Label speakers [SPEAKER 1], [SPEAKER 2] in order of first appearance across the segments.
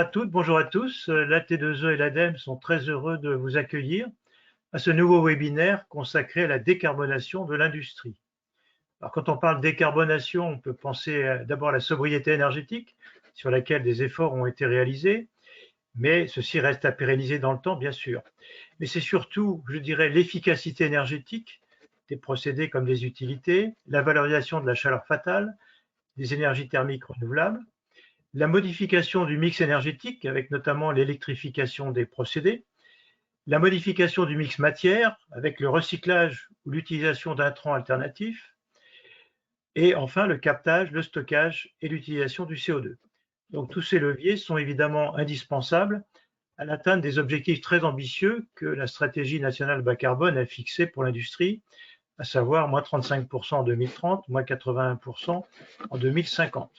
[SPEAKER 1] À toutes, bonjour à tous. La T2E et l'ADEME sont très heureux de vous accueillir à ce nouveau webinaire consacré à la décarbonation de l'industrie. Alors, quand on parle décarbonation, on peut penser d'abord à la sobriété énergétique, sur laquelle des efforts ont été réalisés, mais ceci reste à pérenniser dans le temps, bien sûr. Mais c'est surtout, je dirais, l'efficacité énergétique des procédés comme des utilités, la valorisation de la chaleur fatale, des énergies thermiques renouvelables, la modification du mix énergétique avec notamment l'électrification des procédés, la modification du mix matière avec le recyclage ou l'utilisation d'intrants alternatifs, et enfin le captage, le stockage et l'utilisation du CO2. Donc tous ces leviers sont évidemment indispensables à l'atteinte des objectifs très ambitieux que la stratégie nationale bas carbone a fixés pour l'industrie, à savoir moins 35% en 2030, moins 81% en 2050.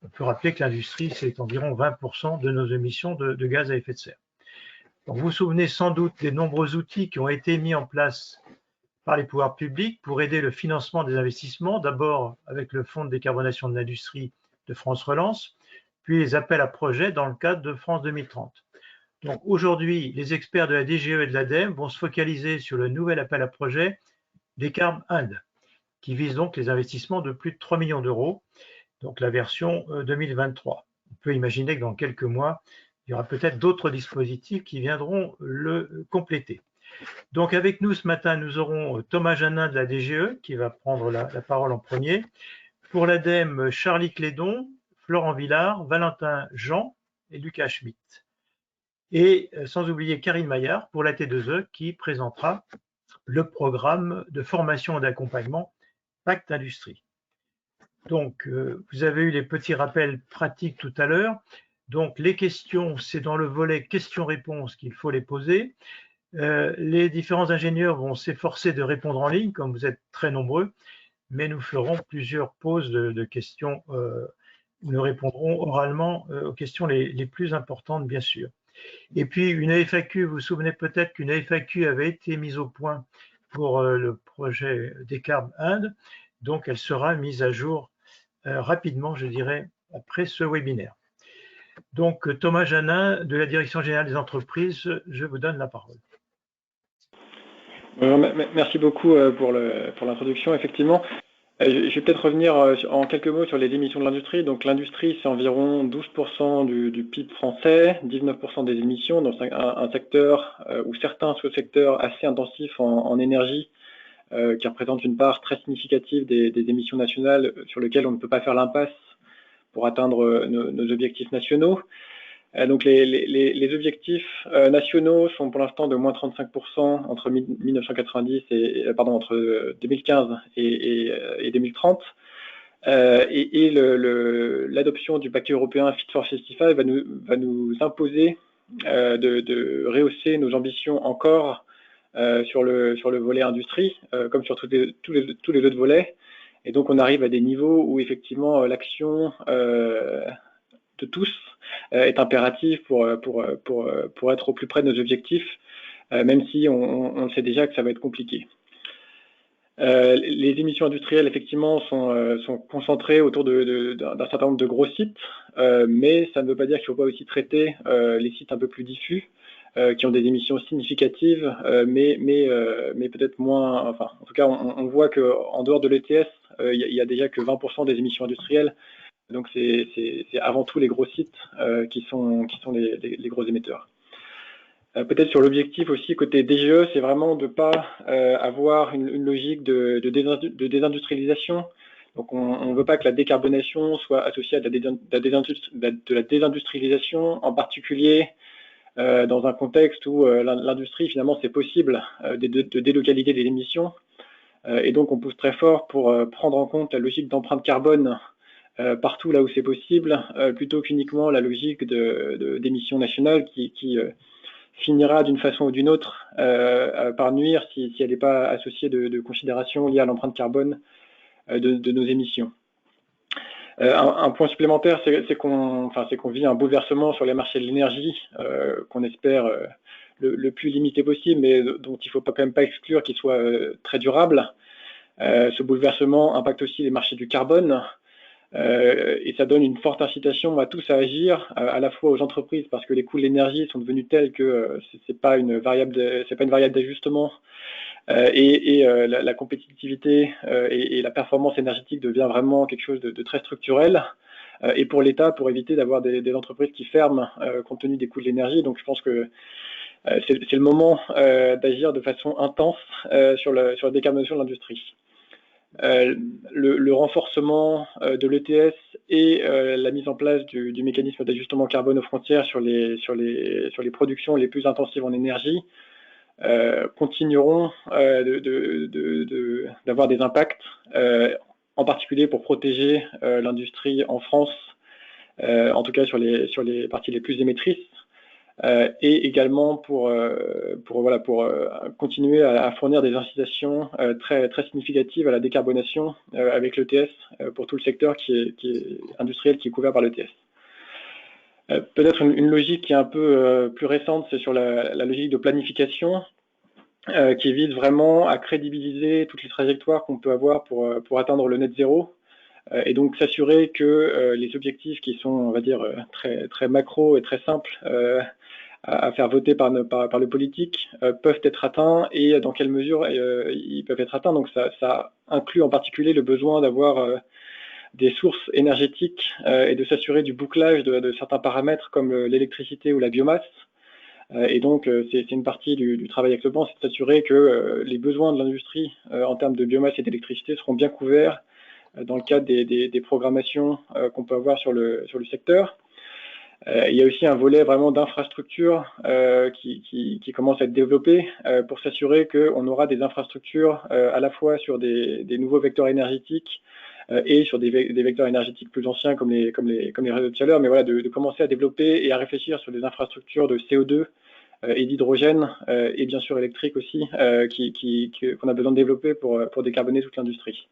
[SPEAKER 1] On peut rappeler que l'industrie, c'est environ 20% de nos émissions de gaz à effet de serre. Donc, vous vous souvenez sans doute des nombreux outils qui ont été mis en place par les pouvoirs publics pour aider le financement des investissements, d'abord avec le Fonds de décarbonation de l'industrie de France Relance, puis les appels à projets dans le cadre de France 2030. Donc aujourd'hui, les experts de la DGE et de l'ADEME vont se focaliser sur le nouvel appel à projet Décarb Inde, qui vise donc les investissements de plus de 3 millions d'euros, donc la version 2023. On peut imaginer que dans quelques mois, il y aura peut-être d'autres dispositifs qui viendront le compléter. Donc avec nous ce matin, nous aurons Thomas Janin de la DGE qui va prendre la parole en premier. Pour l'ADEME, Charlie Clédon, Florent Villard, Valentin Jean et Lucas Schmitt. Et sans oublier Karine Maillard pour la T2E qui présentera le programme de formation et d'accompagnement Pacte Industrie. Donc, vous avez eu les petits rappels pratiques tout à l'heure. Donc, les questions, c'est dans le volet questions-réponses qu'il faut les poser. Les différents ingénieurs vont s'efforcer de répondre en ligne, comme vous êtes très nombreux, mais nous ferons plusieurs pauses de questions. Nous répondrons oralement aux questions les plus importantes, bien sûr. Et puis, une FAQ, vous vous souvenez peut-être qu'une FAQ avait été mise au point pour le projet Décarb Inde, donc elle sera mise à jour rapidement, je dirais, après ce webinaire. Donc, Thomas Janin, de la Direction générale des entreprises, je vous donne la parole.
[SPEAKER 2] Merci beaucoup pour l'introduction. Effectivement, je vais peut-être revenir en quelques mots sur les émissions de l'industrie. Donc, l'industrie, c'est environ 12% du PIB français, 19% des émissions, dans un secteur ou certains sous-secteurs assez intensifs en énergie, qui représentent une part très significative des émissions nationales sur lesquelles on ne peut pas faire l'impasse pour atteindre nos objectifs nationaux. Donc les objectifs nationaux sont pour l'instant de moins 35% entre 1990 entre 2015 et 2030. Et l'adoption du paquet européen Fit for 55 va nous imposer de rehausser nos ambitions encore sur le volet industrie, comme sur tous les autres volets. Et donc on arrive à des niveaux où effectivement l'action de tous est impératif pour être au plus près de nos objectifs, même si on sait déjà que ça va être compliqué. Les émissions industrielles, effectivement, sont concentrées autour d'un certain nombre de gros sites, mais ça ne veut pas dire qu'il ne faut pas aussi traiter les sites un peu plus diffus, qui ont des émissions significatives, mais peut-être moins. Enfin, en tout cas, on voit qu'en dehors de l'ETS, il y a déjà que 20% des émissions industrielles. Donc c'est avant tout les gros sites qui sont les gros émetteurs. Peut-être sur l'objectif aussi côté DGE, c'est vraiment de ne pas avoir une logique de désindustrialisation. Donc on ne veut pas que la décarbonation soit associée à de la désindustrialisation, en particulier dans un contexte où l'industrie, finalement, c'est possible de délocaliser les émissions. Et donc on pousse très fort pour prendre en compte la logique d'empreinte carbone partout là où c'est possible, plutôt qu'uniquement la logique d'émissions nationales qui finira d'une façon ou d'une autre par nuire si elle n'est pas associée de considérations liées à l'empreinte carbone de nos émissions. Un point supplémentaire, c'est qu'on vit un bouleversement sur les marchés de l'énergie qu'on espère le plus limité possible, mais dont il ne faut quand même pas exclure qu'il soit très durable. Ce bouleversement impacte aussi les marchés du carbone. Et ça donne une forte incitation à tous à agir, à la fois aux entreprises parce que les coûts de l'énergie sont devenus tels que c'est pas une variable d'ajustement, et la compétitivité et la performance énergétique devient vraiment quelque chose de très structurel. Et pour l'État, pour éviter d'avoir des entreprises qui ferment compte tenu des coûts de l'énergie. Donc je pense que c'est le moment d'agir de façon intense sur la décarbonation de l'industrie. Le renforcement de l'ETS et la mise en place du mécanisme d'ajustement carbone aux frontières sur les productions les plus intensives en énergie continueront d'avoir des impacts, en particulier pour protéger l'industrie en France, en tout cas sur les parties les plus émettrices. Et également pour continuer à fournir des incitations très significatives à la décarbonation avec l'ETS pour tout le secteur qui est industriel qui est couvert par l'ETS. Peut-être une logique qui est un peu plus récente, c'est sur la logique de planification qui vise vraiment à crédibiliser toutes les trajectoires qu'on peut avoir pour atteindre le net zéro. Et donc s'assurer que les objectifs qui sont, on va dire, très macro et très simples à faire voter par le politique peuvent être atteints et dans quelle mesure ils peuvent être atteints. Donc ça inclut en particulier le besoin d'avoir des sources énergétiques et de s'assurer du bouclage de certains paramètres comme l'électricité ou la biomasse. Et donc c'est une partie du travail avec le plan, c'est de s'assurer que les besoins de l'industrie en termes de biomasse et d'électricité seront bien couverts dans le cadre des programmations qu'on peut avoir sur le secteur. Il y a aussi un volet vraiment d'infrastructure qui commence à être développé pour s'assurer qu'on aura des infrastructures à la fois sur des nouveaux vecteurs énergétiques et sur des vecteurs énergétiques plus anciens comme les réseaux de chaleur, mais voilà, de commencer à développer et à réfléchir sur des infrastructures de CO2 et d'hydrogène et bien sûr électrique aussi qu'on a besoin de développer pour décarboner toute l'industrie.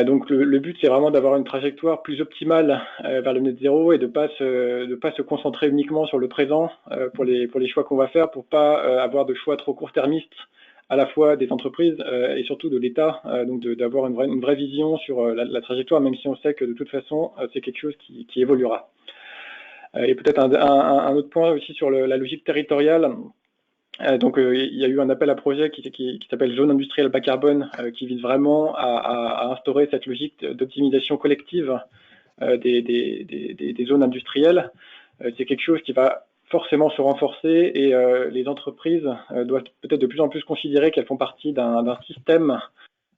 [SPEAKER 2] Donc le but c'est vraiment d'avoir une trajectoire plus optimale vers le net zéro et de pas se concentrer uniquement sur le présent pour les choix qu'on va faire, pour pas avoir de choix trop court-termistes à la fois des entreprises et surtout de l'État, donc d'avoir une vraie vision sur la trajectoire, même si on sait que de toute façon c'est quelque chose qui évoluera. Et peut-être un autre point aussi sur la logique territoriale. Donc il y a eu un appel à projet qui s'appelle Zone industrielle bas carbone, qui vise vraiment à instaurer cette logique d'optimisation collective des zones industrielles. C'est quelque chose qui va forcément se renforcer et les entreprises doivent peut-être de plus en plus considérer qu'elles font partie d'un système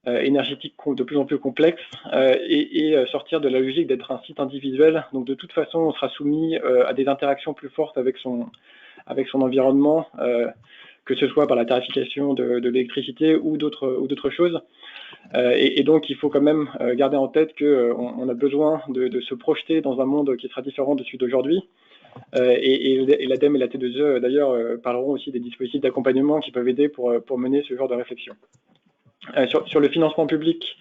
[SPEAKER 2] énergétique de plus en plus complexe et sortir de la logique d'être un site individuel. Donc de toute façon, on sera soumis à des interactions plus fortes avec son environnement, que ce soit par la tarification de l'électricité ou d'autres choses. Et donc, il faut quand même garder en tête qu'on a besoin de se projeter dans un monde qui sera différent de celui d'aujourd'hui. Et l'ADEME et la T2E, d'ailleurs, parleront aussi des dispositifs d'accompagnement qui peuvent aider pour mener ce genre de réflexion. Sur le financement public,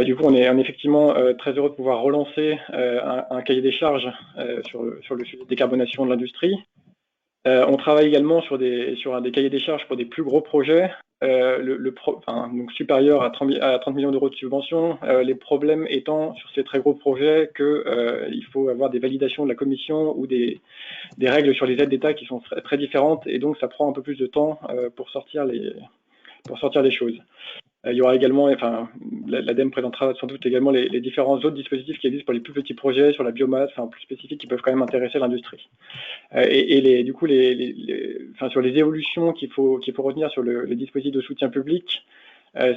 [SPEAKER 2] du coup, on est effectivement très heureux de pouvoir relancer un cahier des charges sur le sujet de décarbonation de l'industrie. On travaille également sur des cahiers des charges pour des plus gros projets, donc supérieurs à 30 millions d'euros de subventions. Les problèmes étant sur ces très gros projets qu'il faut avoir des validations de la Commission ou des règles sur les aides d'État qui sont très différentes, et donc ça prend un peu plus de temps pour sortir les choses. Il y aura également, l'ADEME présentera sans doute également les différents autres dispositifs qui existent pour les plus petits projets sur la biomasse, plus spécifiques, qui peuvent quand même intéresser l'industrie. Du coup, sur les évolutions qu'il faut retenir sur le dispositif de soutien public,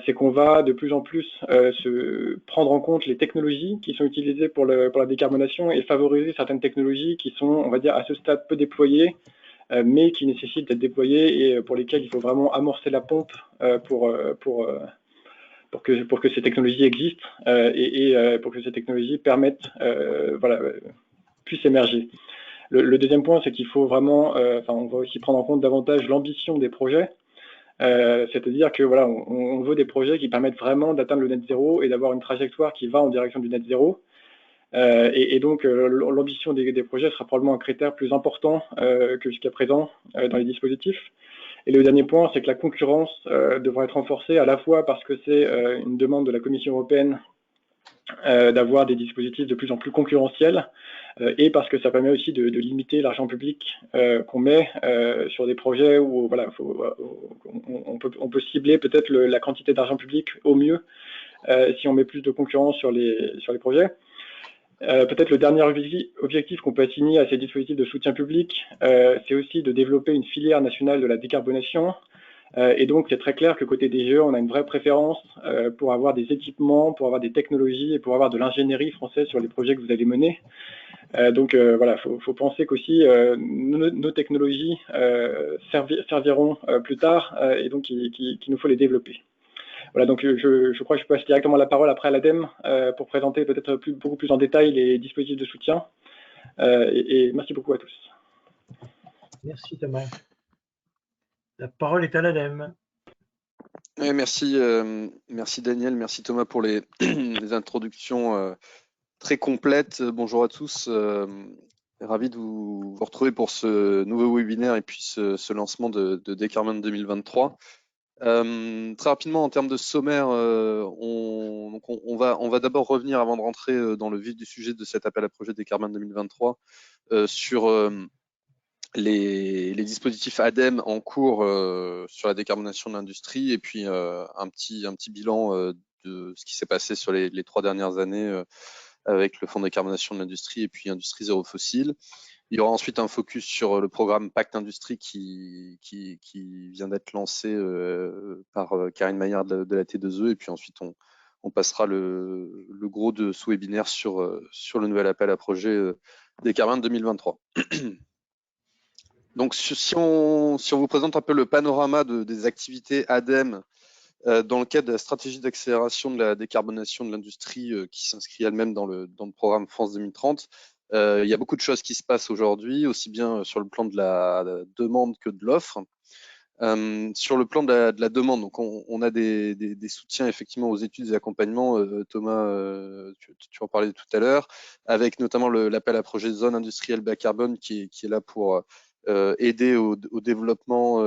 [SPEAKER 2] c'est qu'on va de plus en plus se prendre en compte les technologies qui sont utilisées pour la décarbonation et favoriser certaines technologies qui sont, on va dire, à ce stade peu déployées, mais qui nécessitent d'être déployées et pour lesquelles il faut vraiment amorcer la pompe pour que ces technologies existent et pour que ces technologies puissent émerger. Le deuxième point, c'est qu'il faut vraiment, on va aussi prendre en compte davantage l'ambition des projets, c'est-à-dire que voilà, on veut des projets qui permettent vraiment d'atteindre le net zéro et d'avoir une trajectoire qui va en direction du net zéro. Et donc l'ambition des projets sera probablement un critère plus important que jusqu'à présent dans les dispositifs. Et le dernier point, c'est que la concurrence devra être renforcée à la fois parce que c'est une demande de la Commission européenne d'avoir des dispositifs de plus en plus concurrentiels, et parce que ça permet aussi de limiter l'argent public qu'on met sur des projets où voilà, on peut cibler peut-être la quantité d'argent public au mieux si on met plus de concurrence sur les projets. Peut-être le dernier objectif qu'on peut assigner à ces dispositifs de soutien public, c'est aussi de développer une filière nationale de la décarbonation. Et donc, c'est très clair que côté DGE, on a une vraie préférence pour avoir des équipements, pour avoir des technologies et pour avoir de l'ingénierie française sur les projets que vous allez mener. Donc, voilà, faut penser qu'aussi nos technologies serviront plus tard et donc qu'il nous faut les développer. Voilà, donc je crois que je passe directement la parole après à l'ADEME pour présenter peut-être beaucoup plus en détail les dispositifs de soutien. Et merci beaucoup à tous.
[SPEAKER 1] Merci Thomas. La parole est à l'ADEME.
[SPEAKER 3] Oui, merci Daniel, merci Thomas pour les, les introductions très complètes. Bonjour à tous, ravi de vous retrouver pour ce nouveau webinaire et puis ce lancement de Decarbone 2023. Très rapidement en termes de sommaire, on va d'abord revenir avant de rentrer dans le vif du sujet de cet appel à projet Decarbone 2023 sur les dispositifs ADEME en cours sur la décarbonation de l'industrie et puis un petit bilan de ce qui s'est passé sur les 3 dernières années avec le fonds de décarbonation de l'industrie et puis Industrie Zéro Fossile. Il y aura ensuite un focus sur le programme Pacte Industrie qui vient d'être lancé par Karine Maillard de la T2E et puis ensuite on passera le gros de ce webinaire sur le nouvel appel à projet Décarbone 2023. Donc, si on vous présente un peu le panorama des activités ADEME dans le cadre de la stratégie d'accélération de la décarbonation de l'industrie qui s'inscrit elle-même dans le programme France 2030, il y a beaucoup de choses qui se passent aujourd'hui, aussi bien sur le plan de la demande que de l'offre. Sur le plan de la demande, donc on a des soutiens effectivement aux études et accompagnements. Thomas, tu en parlais tout à l'heure, avec notamment l'appel à projet Zone industrielle bas carbone qui est là pour aider au développement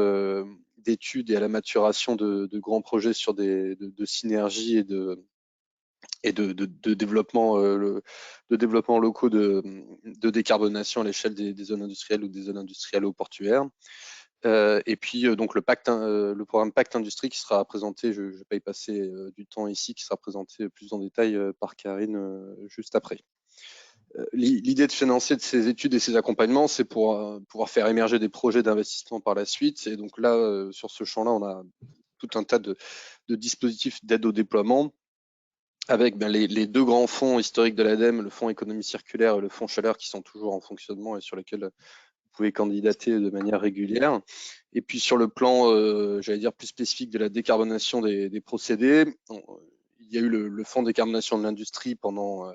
[SPEAKER 3] d'études et à la maturation de grands projets sur de synergie et de développement locaux de décarbonation à l'échelle des zones industrielles ou des zones industrielles ou portuaires. Et puis donc le programme Pacte Industrie qui sera présenté, je ne vais pas y passer du temps ici, qui sera présenté plus en détail par Karine juste après. L'idée de financer de ces études et ces accompagnements, c'est pour pouvoir faire émerger des projets d'investissement par la suite. Et donc là, sur ce champ-là, on a tout un tas de dispositifs d'aide au déploiement avec les 2 grands fonds historiques de l'ADEME, le fonds économie circulaire et le fonds chaleur qui sont toujours en fonctionnement et sur lesquels vous pouvez candidater de manière régulière. Et puis sur le plan, j'allais dire plus spécifique de la décarbonation des procédés, il y a eu le fonds décarbonation de l'industrie pendant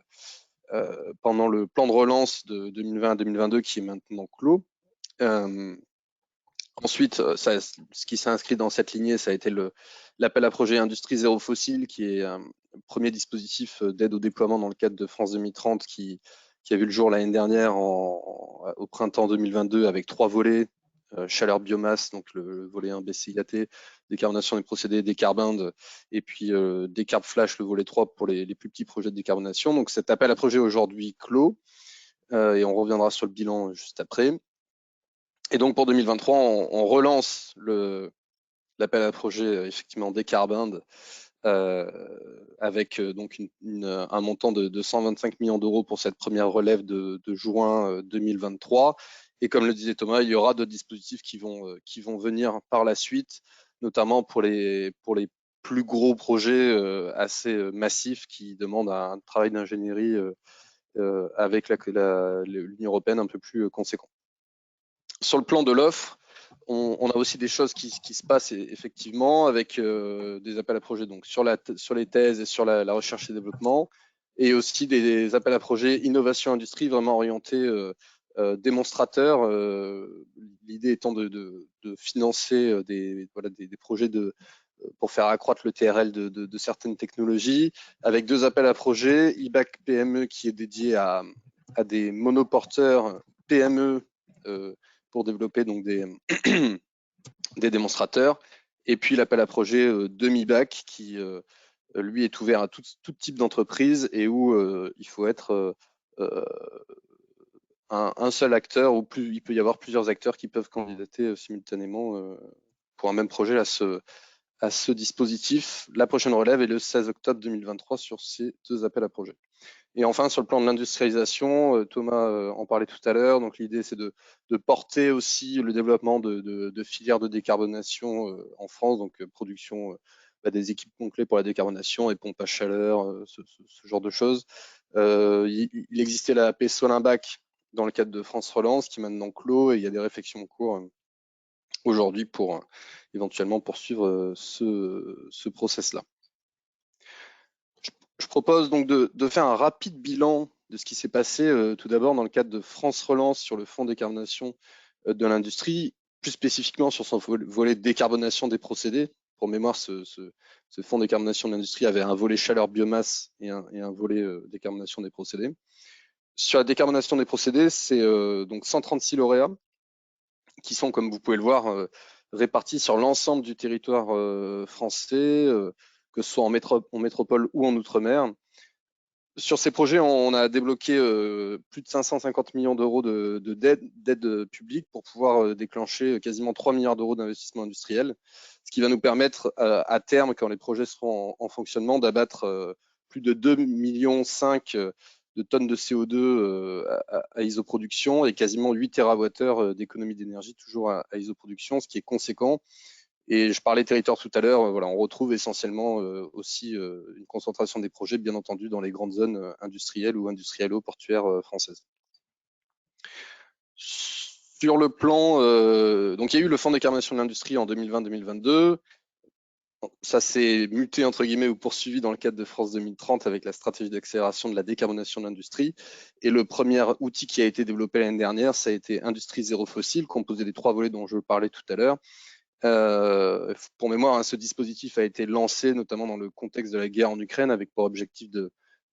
[SPEAKER 3] le plan de relance de 2020 à 2022 qui est maintenant clos. Ensuite, ce qui s'est inscrit dans cette lignée, ça a été l'appel à projet Industrie Zéro Fossile, qui est un premier dispositif d'aide au déploiement dans le cadre de France 2030, qui a vu le jour l'année dernière au printemps 2022 avec 3 volets, chaleur biomasse, donc le volet 1 BCIAT, décarbonation des procédés, décarbinde, et puis décarb flash, le volet 3 pour les plus petits projets de décarbonation. Donc cet appel à projet aujourd'hui clos, et on reviendra sur le bilan juste après. Et donc pour 2023, on relance l'appel à projet effectivement décarbinde avec donc un montant de 125 millions d'euros pour cette première relève de juin 2023. Et comme le disait Thomas, il y aura d'autres dispositifs qui vont venir par la suite, notamment pour les plus gros projets assez massifs qui demandent un travail d'ingénierie avec l'Union européenne un peu plus conséquent. Sur le plan de l'offre, on a aussi des choses qui se passent effectivement avec des appels à projets donc sur les thèses et sur la recherche et développement, et aussi des appels à projets innovation industrie vraiment orientés démonstrateurs. L'idée étant de financer des projets pour faire accroître le TRL de certaines technologies, avec 2 appels à projets, IBAC PME qui est dédié à des monoporteurs PME pour développer donc des démonstrateurs, et puis l'appel à projet demi-bac qui lui, est ouvert à tout type d'entreprise et où il faut être un seul acteur, ou il peut y avoir plusieurs acteurs qui peuvent candidater simultanément pour un même projet à ce dispositif. La prochaine relève est le 16 octobre 2023 sur ces 2 appels à projets. Et enfin, sur le plan de l'industrialisation, Thomas en parlait tout à l'heure, donc l'idée c'est de porter aussi le développement de filières de décarbonation en France, donc production des équipements clés pour la décarbonation et pompes à chaleur, ce genre de choses. Il existait la AP Solimbac dans le cadre de France Relance, qui est maintenant clos, et il y a des réflexions en cours aujourd'hui pour éventuellement poursuivre ce process-là. Je propose donc de faire un rapide bilan de ce qui s'est passé tout d'abord dans le cadre de France Relance sur le fonds décarbonation de l'industrie, plus spécifiquement sur son volet décarbonation des procédés. Pour mémoire, ce fonds décarbonation de l'industrie avait un volet chaleur biomasse et un volet décarbonation des procédés. Sur la décarbonation des procédés, c'est donc 136 lauréats qui sont, comme vous pouvez le voir, répartis sur l'ensemble du territoire français, que ce soit en métropole ou en outre-mer. Sur ces projets, on a débloqué plus de 550 millions d'euros d'aide publique pour pouvoir déclencher quasiment 3 milliards d'euros d'investissement industriel, ce qui va nous permettre à terme, quand les projets seront en fonctionnement, d'abattre plus de 2,5 millions de tonnes de CO2 à isoproduction et quasiment 8 TWh d'économie d'énergie toujours à isoproduction, ce qui est conséquent. Et je parlais territoire tout à l'heure, voilà, on retrouve essentiellement aussi une concentration des projets, bien entendu, dans les grandes zones industrielles ou industriello-portuaires françaises. Sur le plan, donc il y a eu le fonds décarbonation de l'industrie en 2020-2022. Ça s'est muté, entre guillemets, ou poursuivi dans le cadre de France 2030 avec la stratégie d'accélération de la décarbonation de l'industrie. Et le premier outil qui a été développé l'année dernière, ça a été Industrie zéro fossile, composé des 3 volets dont je parlais tout à l'heure. Pour mémoire, hein, ce dispositif a été lancé notamment dans le contexte de la guerre en Ukraine, avec pour objectif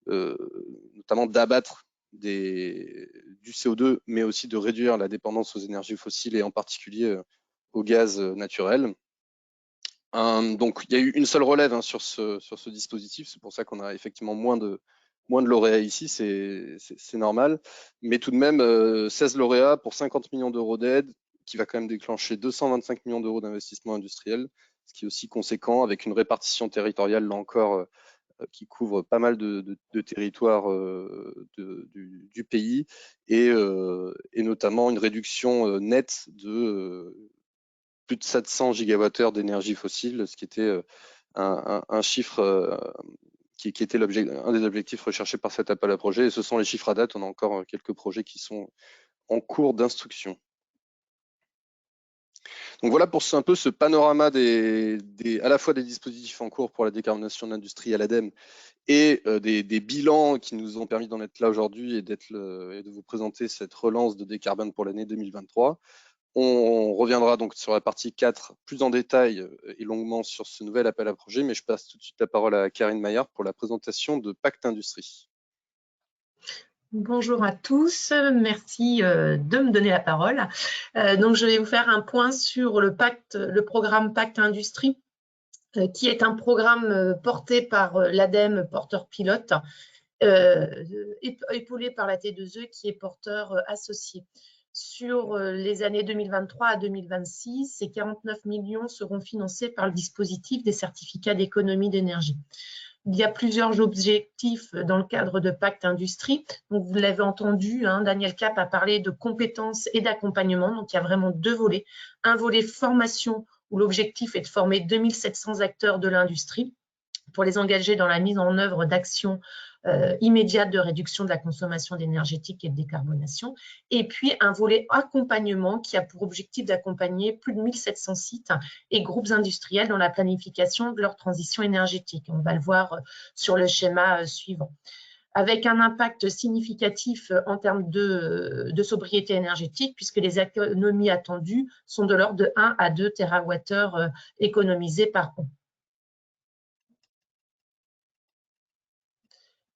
[SPEAKER 3] notamment d'abattre du CO2, mais aussi de réduire la dépendance aux énergies fossiles et en particulier au gaz naturel. Donc il y a eu une seule relève hein, sur ce dispositif, c'est pour ça qu'on a effectivement moins de lauréats ici, c'est normal, mais tout de même 16 lauréats pour 50 millions d'euros d'aide, qui va quand même déclencher 225 millions d'euros d'investissement industriel, ce qui est aussi conséquent, avec une répartition territoriale là encore qui couvre pas mal de territoires du pays, et notamment une réduction nette de plus de 700 gigawattheures d'énergie fossile, ce qui était un chiffre qui était un des objectifs recherchés par cet appel à projet. Et ce sont les chiffres à date. On a encore quelques projets qui sont en cours d'instruction. Donc voilà pour un peu ce panorama à la fois des dispositifs en cours pour la décarbonation de l'industrie à l'ADEME et des bilans qui nous ont permis d'en être là aujourd'hui et de vous présenter cette relance de décarbone pour l'année 2023. On reviendra donc sur la partie 4 plus en détail et longuement sur ce nouvel appel à projet, mais je passe tout de suite la parole à Karine Maillard pour la présentation de Pacte Industrie.
[SPEAKER 4] Bonjour à tous, merci de me donner la parole. Donc je vais vous faire un point sur le programme Pacte Industrie, qui est un programme porté par l'ADEME, porteur pilote, épaulé par la T2E qui est porteur associé. Sur les années 2023 à 2026, ces 49 millions seront financés par le dispositif des certificats d'économie d'énergie. Il y a plusieurs objectifs dans le cadre de Pacte Industrie. Donc, vous l'avez entendu, hein, Daniel Cap a parlé de compétences et d'accompagnement. Donc, il y a vraiment 2 volets. Un volet formation où l'objectif est de former 2700 acteurs de l'industrie pour les engager dans la mise en œuvre d'actions immédiates de réduction de la consommation énergétique et de décarbonation. Et puis, un volet accompagnement qui a pour objectif d'accompagner plus de 1700 sites et groupes industriels dans la planification de leur transition énergétique. On va le voir sur le schéma suivant. Avec un impact significatif en termes de sobriété énergétique, puisque les économies attendues sont de l'ordre de 1 à 2 TWh économisés par an.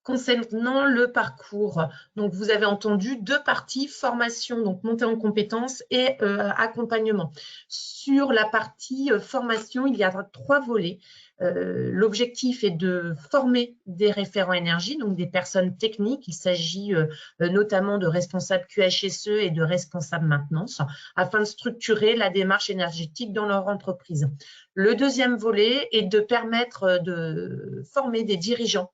[SPEAKER 4] Concernant le parcours, donc vous avez entendu 2 parties, formation, donc montée en compétences et accompagnement. Sur la partie formation, il y a 3 volets. L'objectif est de former des référents énergie, donc des personnes techniques. Il s'agit notamment de responsables QHSE et de responsables maintenance, afin de structurer la démarche énergétique dans leur entreprise. Le deuxième volet est de permettre de former des dirigeants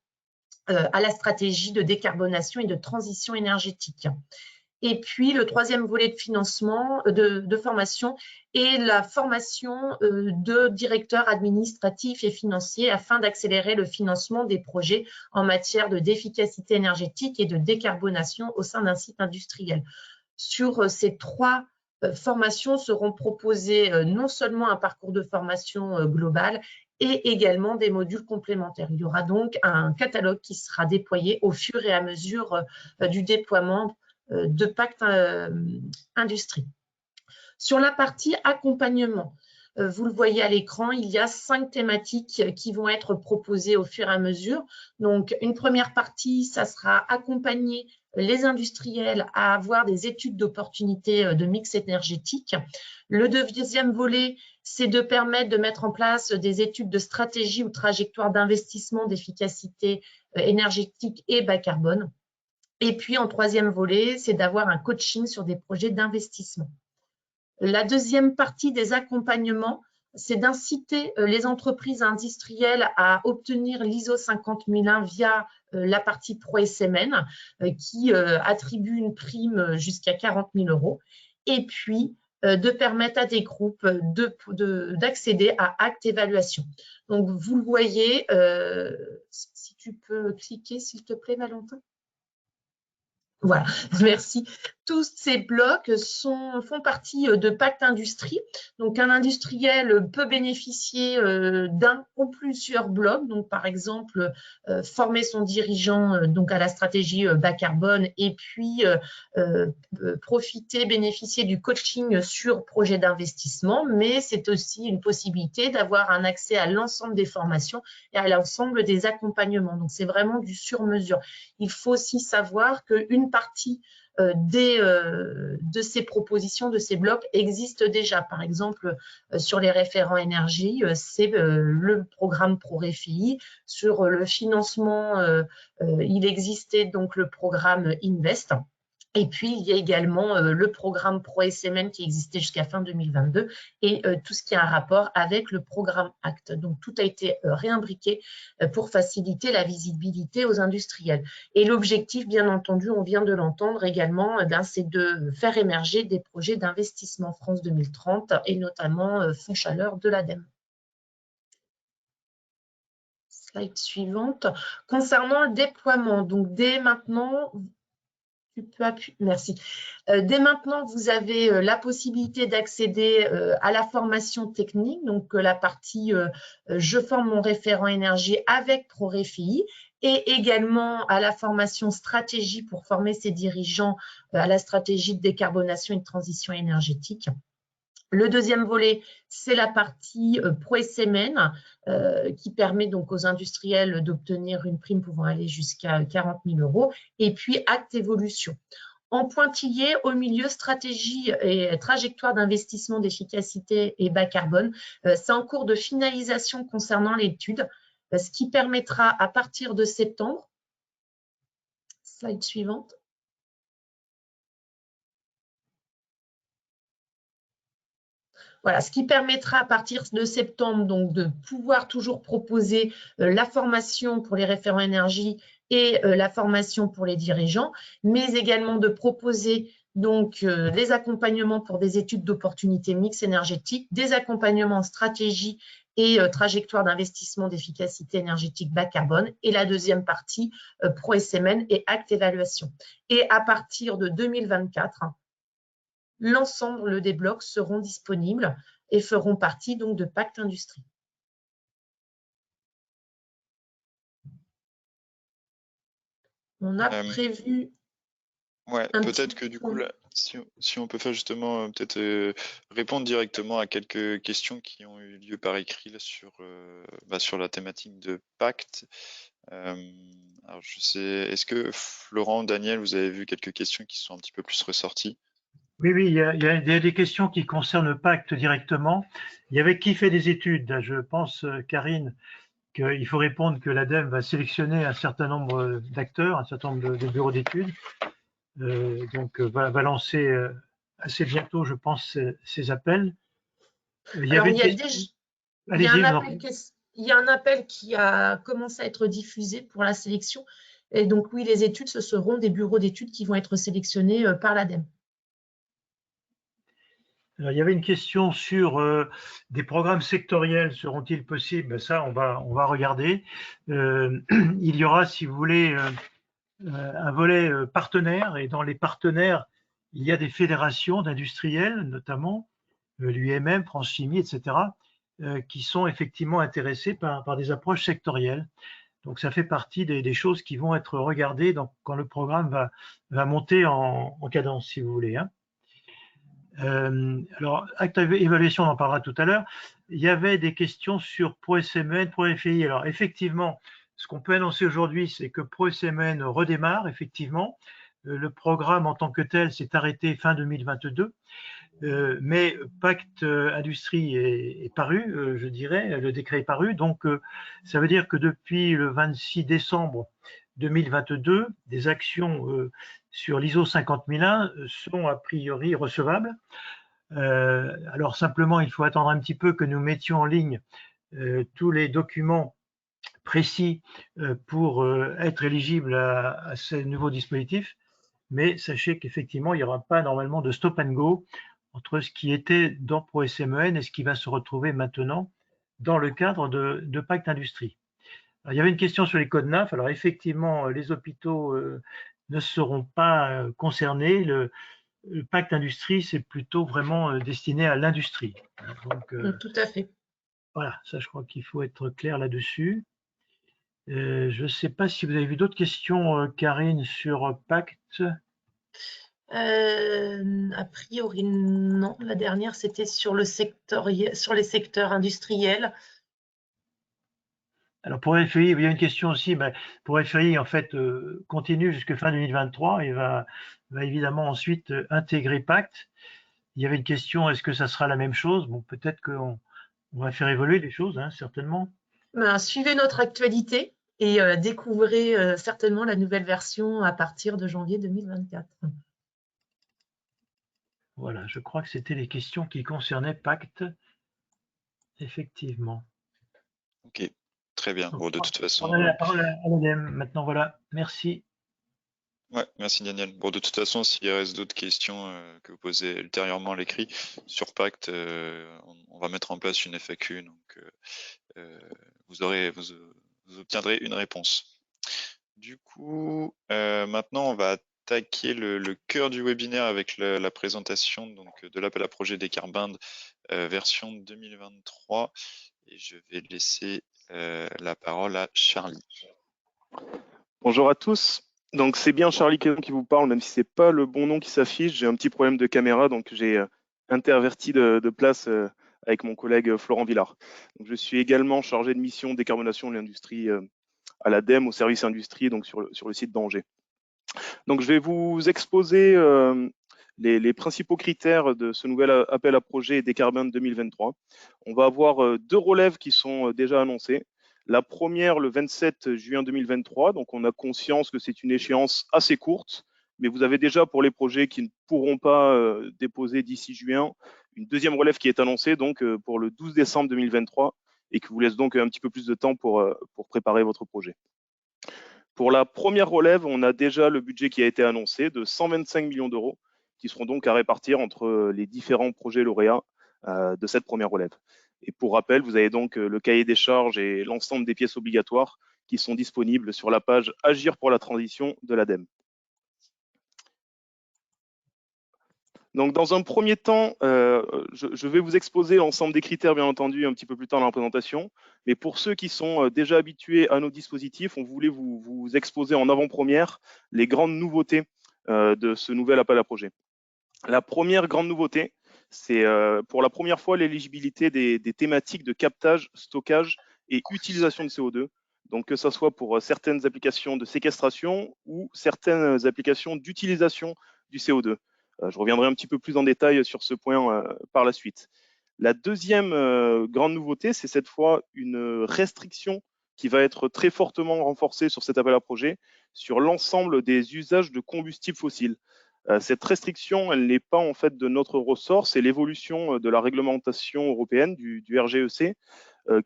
[SPEAKER 4] à la stratégie de décarbonation et de transition énergétique. Et puis, le troisième volet de financement, de formation est la formation de directeurs administratifs et financiers afin d'accélérer le financement des projets en matière d'efficacité énergétique et de décarbonation au sein d'un site industriel. Sur ces 3 formations seront proposées non seulement un parcours de formation global, et également des modules complémentaires. Il y aura donc un catalogue qui sera déployé au fur et à mesure du déploiement de Pacte Industrie. Sur la partie accompagnement, vous le voyez à l'écran, il y a 5 thématiques qui vont être proposées au fur et à mesure. Donc, une première partie, ça sera accompagner les industriels à avoir des études d'opportunité de mix énergétique. Le deuxième volet, c'est de permettre de mettre en place des études de stratégie ou trajectoire d'investissement d'efficacité énergétique et bas carbone. Et puis, en troisième volet, c'est d'avoir un coaching sur des projets d'investissement. La deuxième partie des accompagnements, c'est d'inciter les entreprises industrielles à obtenir l'ISO 50001 via la partie ProSMN qui attribue une prime jusqu'à 40 000 €. Et puis, de permettre à des groupes d'accéder à Acte Évaluation. Donc, vous le voyez, si tu peux cliquer, s'il te plaît, Valentin. Voilà, merci. Tous ces blocs font partie de Pacte Industrie. Donc, un industriel peut bénéficier d'un ou plusieurs blocs. Donc, par exemple, former son dirigeant donc à la stratégie bas carbone et puis bénéficier du coaching sur projet d'investissement. Mais c'est aussi une possibilité d'avoir un accès à l'ensemble des formations et à l'ensemble des accompagnements. Donc, c'est vraiment du sur-mesure. Il faut aussi savoir qu'une partie de ces propositions, de ces blocs existent déjà. Par exemple, sur les référents énergie, c'est le programme ProRéfI. Sur le financement, il existait donc le programme Invest. Et puis, il y a également le programme ProSMN qui existait jusqu'à fin 2022 et tout ce qui a un rapport avec le programme ACT. Donc, tout a été réimbriqué pour faciliter la visibilité aux industriels. Et l'objectif, bien entendu, on vient de l'entendre également, c'est de faire émerger des projets d'investissement France 2030 et notamment Fonds Chaleur de l'ADEME. Slide suivante. Concernant le déploiement, donc dès maintenant, merci. Dès maintenant, vous avez la possibilité d'accéder à la formation technique, donc la partie je forme mon référent énergie avec ProRéfI et également à la formation stratégie pour former ses dirigeants à la stratégie de décarbonation et de transition énergétique. Le deuxième volet, c'est la partie ProSMN qui permet donc aux industriels d'obtenir une prime pouvant aller jusqu'à 40 000 €. Et puis, Acte Évolution. En pointillé, au milieu, stratégie et trajectoire d'investissement d'efficacité et bas carbone. C'est en cours de finalisation concernant l'étude, ce qui permettra à partir de septembre, slide suivante, voilà, ce qui permettra à partir de septembre donc, de pouvoir toujours proposer la formation pour les référents énergie et la formation pour les dirigeants, mais également de proposer donc les accompagnements pour des études d'opportunités mixtes énergétiques, des accompagnements en stratégie et trajectoire d'investissement d'efficacité énergétique bas carbone, et la deuxième partie, ProSMN et Acte Évaluation. Et à partir de 2024, l'ensemble des blocs seront disponibles et feront partie donc de Pacte Industrie. On a prévu...
[SPEAKER 5] Ouais, peut-être que du coup, là, si on peut faire justement, peut-être répondre directement à quelques questions qui ont eu lieu par écrit là, sur la thématique de Pacte. Alors, est-ce que Florent, Daniel, vous avez vu quelques questions qui sont un petit peu plus ressorties?
[SPEAKER 1] Oui, il y a des questions qui concernent le pacte directement. Il y avait qui fait des études. Je pense, Karine, qu'il faut répondre que l'ADEME va sélectionner un certain nombre d'acteurs, un certain nombre de bureaux d'études. Donc, va lancer assez bientôt, je pense, ces appels.
[SPEAKER 4] Il y a un appel qui a commencé à être diffusé pour la sélection. Et donc, oui, les études, ce seront des bureaux d'études qui vont être sélectionnés par l'ADEME.
[SPEAKER 1] Alors, il y avait une question sur des programmes sectoriels, seront-ils possibles? Ça, on va regarder. Il y aura, si vous voulez, un volet partenaire, et dans les partenaires, il y a des fédérations d'industriels, notamment l'UMM, France Chimie, etc., qui sont effectivement intéressés par des approches sectorielles. Donc, ça fait partie des choses qui vont être regardées quand le programme va monter en cadence, si vous voulez. Hein. Alors, acte évaluation, on en parlera tout à l'heure. Il y avait des questions sur ProSMN, ProFI. Alors, effectivement, ce qu'on peut annoncer aujourd'hui, c'est que ProSMN redémarre, effectivement. Le programme en tant que tel s'est arrêté fin 2022. Mais Pacte Industrie est paru, je dirais, le décret est paru. Donc, ça veut dire que depuis le 26 décembre 2022, des actions sur l'ISO 50001 sont a priori recevables. Alors, simplement, il faut attendre un petit peu que nous mettions en ligne tous les documents précis pour être éligible à ces nouveaux dispositifs. Mais sachez qu'effectivement, il n'y aura pas normalement de stop and go entre ce qui était dans ProSMEN et ce qui va se retrouver maintenant dans le cadre de Pacte Industrie. Alors, il y avait une question sur les codes NAF. Alors effectivement, les hôpitaux ne seront pas concernés. Le Pacte Industrie, c'est plutôt vraiment destiné à l'industrie.
[SPEAKER 4] Donc, tout à fait.
[SPEAKER 1] Voilà, ça je crois qu'il faut être clair là-dessus. Je ne sais pas si vous avez vu d'autres questions, Karine, sur Pacte.
[SPEAKER 4] A priori, non. La dernière, c'était sur les secteurs industriels.
[SPEAKER 1] Alors pour FEI, il y a une question aussi. Pour FEI, en fait, continue jusqu'à fin 2023 et va évidemment ensuite intégrer Pacte. Il y avait une question, est-ce que ça sera la même chose? Bon, peut-être qu'on va faire évoluer les choses, hein, certainement.
[SPEAKER 4] Suivez notre actualité et découvrez certainement la nouvelle version à partir de janvier 2024.
[SPEAKER 1] Voilà, je crois que c'était les questions qui concernaient Pacte, effectivement.
[SPEAKER 5] Ok, très bien. Bon, de toute façon.
[SPEAKER 1] La parole à l'ADEME maintenant, voilà. Merci.
[SPEAKER 5] Ouais, merci Daniel. Bon, de toute façon, s'il reste d'autres questions que vous posez ultérieurement à l'écrit sur Pacte, on va mettre en place une FAQ, donc vous obtiendrez une réponse. Du coup, maintenant, on va attaquer le cœur du webinaire avec la présentation donc, de l'appel à projet Décarbinde version 2023. Et je vais laisser la parole à Charlie.
[SPEAKER 6] Bonjour à tous. Donc c'est bien Charlie qui vous parle, même si c'est pas le bon nom qui s'affiche. J'ai un petit problème de caméra, donc j'ai interverti de place avec mon collègue Florent Villard. Donc, je suis également chargé de mission décarbonation de l'industrie à l'ADEME, au service industrie, donc sur le site d'Angers. Donc je vais vous exposer les principaux critères de ce nouvel appel à projet Décarbone 2023. On va avoir deux relèves qui sont déjà annoncées. La première, le 27 juin 2023, donc on a conscience que c'est une échéance assez courte, mais vous avez déjà pour les projets qui ne pourront pas déposer d'ici juin, une deuxième relève qui est annoncée donc pour le 12 décembre 2023 et qui vous laisse donc un petit peu plus de temps pour préparer votre projet. Pour la première relève, on a déjà le budget qui a été annoncé de 125 millions d'euros qui seront donc à répartir entre les différents projets lauréats de cette première relève. Et pour rappel, vous avez donc le cahier des charges et l'ensemble des pièces obligatoires qui sont disponibles sur la page Agir pour la transition de l'ADEME. Donc, dans un premier temps, je vais vous exposer l'ensemble des critères, bien entendu, un petit peu plus tard dans la présentation. Mais pour ceux qui sont déjà habitués à nos dispositifs, on voulait vous exposer en avant-première les grandes nouveautés de ce nouvel appel à projet. La première grande nouveauté, c'est pour la première fois l'éligibilité des thématiques de captage, stockage et utilisation de CO2 donc que ce soit pour certaines applications de séquestration ou certaines applications d'utilisation du CO2. Je reviendrai un petit peu plus en détail sur ce point par la suite. La deuxième grande nouveauté, c'est cette fois une restriction qui va être très fortement renforcée sur cet appel à projet sur l'ensemble des usages de combustibles fossiles. Cette restriction, elle n'est pas en fait de notre ressort, c'est l'évolution de la réglementation européenne du RGEC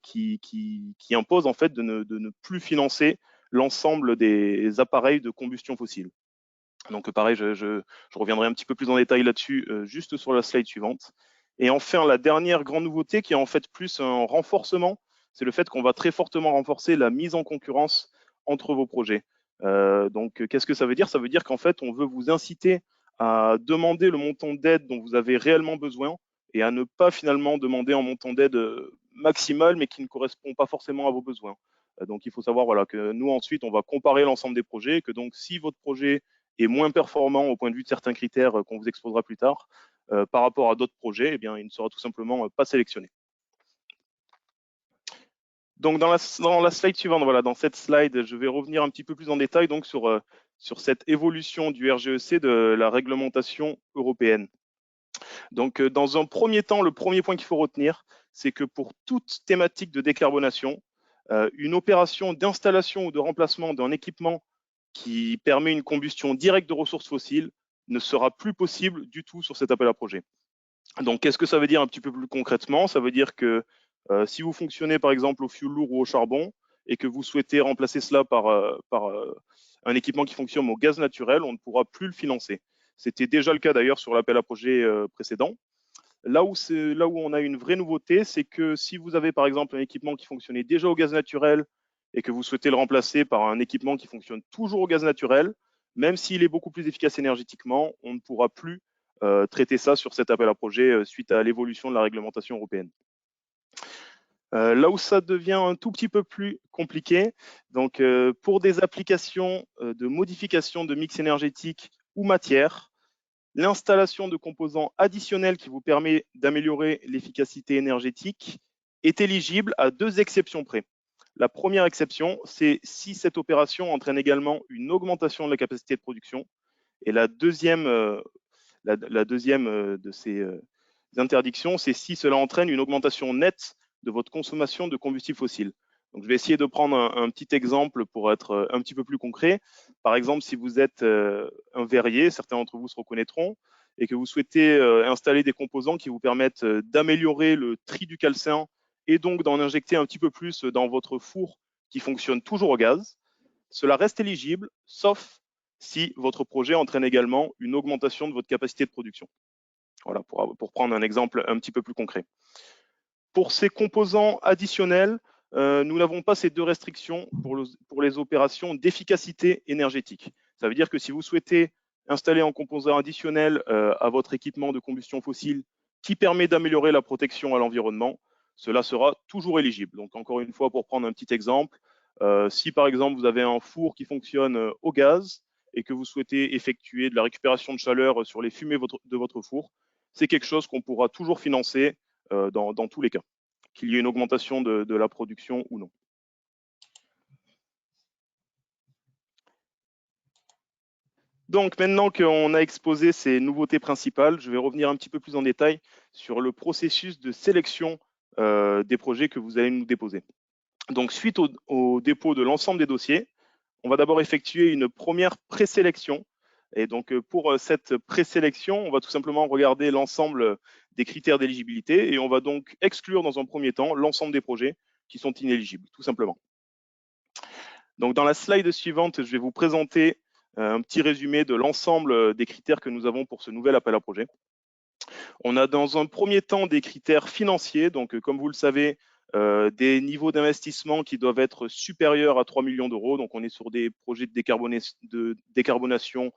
[SPEAKER 6] qui impose en fait de ne plus financer l'ensemble des appareils de combustion fossile. Donc pareil, je reviendrai un petit peu plus en détail là-dessus juste sur la slide suivante. Et enfin, la dernière grande nouveauté qui est en fait plus un renforcement, c'est le fait qu'on va très fortement renforcer la mise en concurrence entre vos projets. Donc qu'est-ce que ça veut dire? Ça veut dire qu'en fait, on veut vous inciter à demander le montant d'aide dont vous avez réellement besoin et à ne pas finalement demander un montant d'aide maximal mais qui ne correspond pas forcément à vos besoins. Donc il faut savoir voilà, que nous ensuite, on va comparer l'ensemble des projets, que donc si votre projet est moins performant au point de vue de certains critères qu'on vous exposera plus tard, par rapport à d'autres projets, eh bien, il ne sera tout simplement pas sélectionné. Donc dans la slide suivante, voilà, dans cette slide, je vais revenir un petit peu plus en détail donc sur cette évolution du RGEC de la réglementation européenne. Donc dans un premier temps, le premier point qu'il faut retenir, c'est que pour toute thématique de décarbonation, une opération d'installation ou de remplacement d'un équipement qui permet une combustion directe de ressources fossiles ne sera plus possible du tout sur cet appel à projet. Donc, qu'est-ce que ça veut dire un petit peu plus concrètement? Ça veut dire que si vous fonctionnez par exemple au fioul lourd ou au charbon et que vous souhaitez remplacer cela par un équipement qui fonctionne au gaz naturel, on ne pourra plus le financer. C'était déjà le cas d'ailleurs sur l'appel à projet précédent. Là où on a une vraie nouveauté, c'est que si vous avez par exemple un équipement qui fonctionnait déjà au gaz naturel et que vous souhaitez le remplacer par un équipement qui fonctionne toujours au gaz naturel, même s'il est beaucoup plus efficace énergétiquement, on ne pourra plus traiter ça sur cet appel à projet suite à l'évolution de la réglementation européenne. Là où ça devient un tout petit peu plus compliqué, donc pour des applications de modification de mix énergétique ou matière, l'installation de composants additionnels qui vous permet d'améliorer l'efficacité énergétique est éligible à 2 exceptions près. La première exception, c'est si cette opération entraîne également une augmentation de la capacité de production. Et la deuxième de ces interdictions, c'est si cela entraîne une augmentation nette de votre consommation de combustibles fossiles. Donc, je vais essayer de prendre un petit exemple pour être un petit peu plus concret. Par exemple, si vous êtes un verrier, certains d'entre vous se reconnaîtront, et que vous souhaitez installer des composants qui vous permettent d'améliorer le tri du calcin et donc d'en injecter un petit peu plus dans votre four qui fonctionne toujours au gaz, cela reste éligible, sauf si votre projet entraîne également une augmentation de votre capacité de production. Voilà, pour prendre un exemple un petit peu plus concret. Pour ces composants additionnels, nous n'avons pas ces 2 restrictions pour les opérations d'efficacité énergétique. Ça veut dire que si vous souhaitez installer un composant additionnel à votre équipement de combustion fossile qui permet d'améliorer la protection à l'environnement, cela sera toujours éligible. Donc encore une fois, pour prendre un petit exemple, si par exemple vous avez un four qui fonctionne au gaz et que vous souhaitez effectuer de la récupération de chaleur sur les fumées de votre four, c'est quelque chose qu'on pourra toujours financer dans tous les cas, qu'il y ait une augmentation de la production ou non. Donc maintenant qu'on a exposé ces nouveautés principales, je vais revenir un petit peu plus en détail sur le processus de sélection des projets que vous allez nous déposer. Donc suite au dépôt de l'ensemble des dossiers, on va d'abord effectuer une première présélection. Et donc pour cette présélection, on va tout simplement regarder l'ensemble des critères d'éligibilité et on va donc exclure dans un premier temps l'ensemble des projets qui sont inéligibles, tout simplement. Donc dans la slide suivante, je vais vous présenter un petit résumé de l'ensemble des critères que nous avons pour ce nouvel appel à projet. On a dans un premier temps des critères financiers, donc comme vous le savez, des niveaux d'investissement qui doivent être supérieurs à 3 millions d'euros. Donc on est sur des projets de décarbonation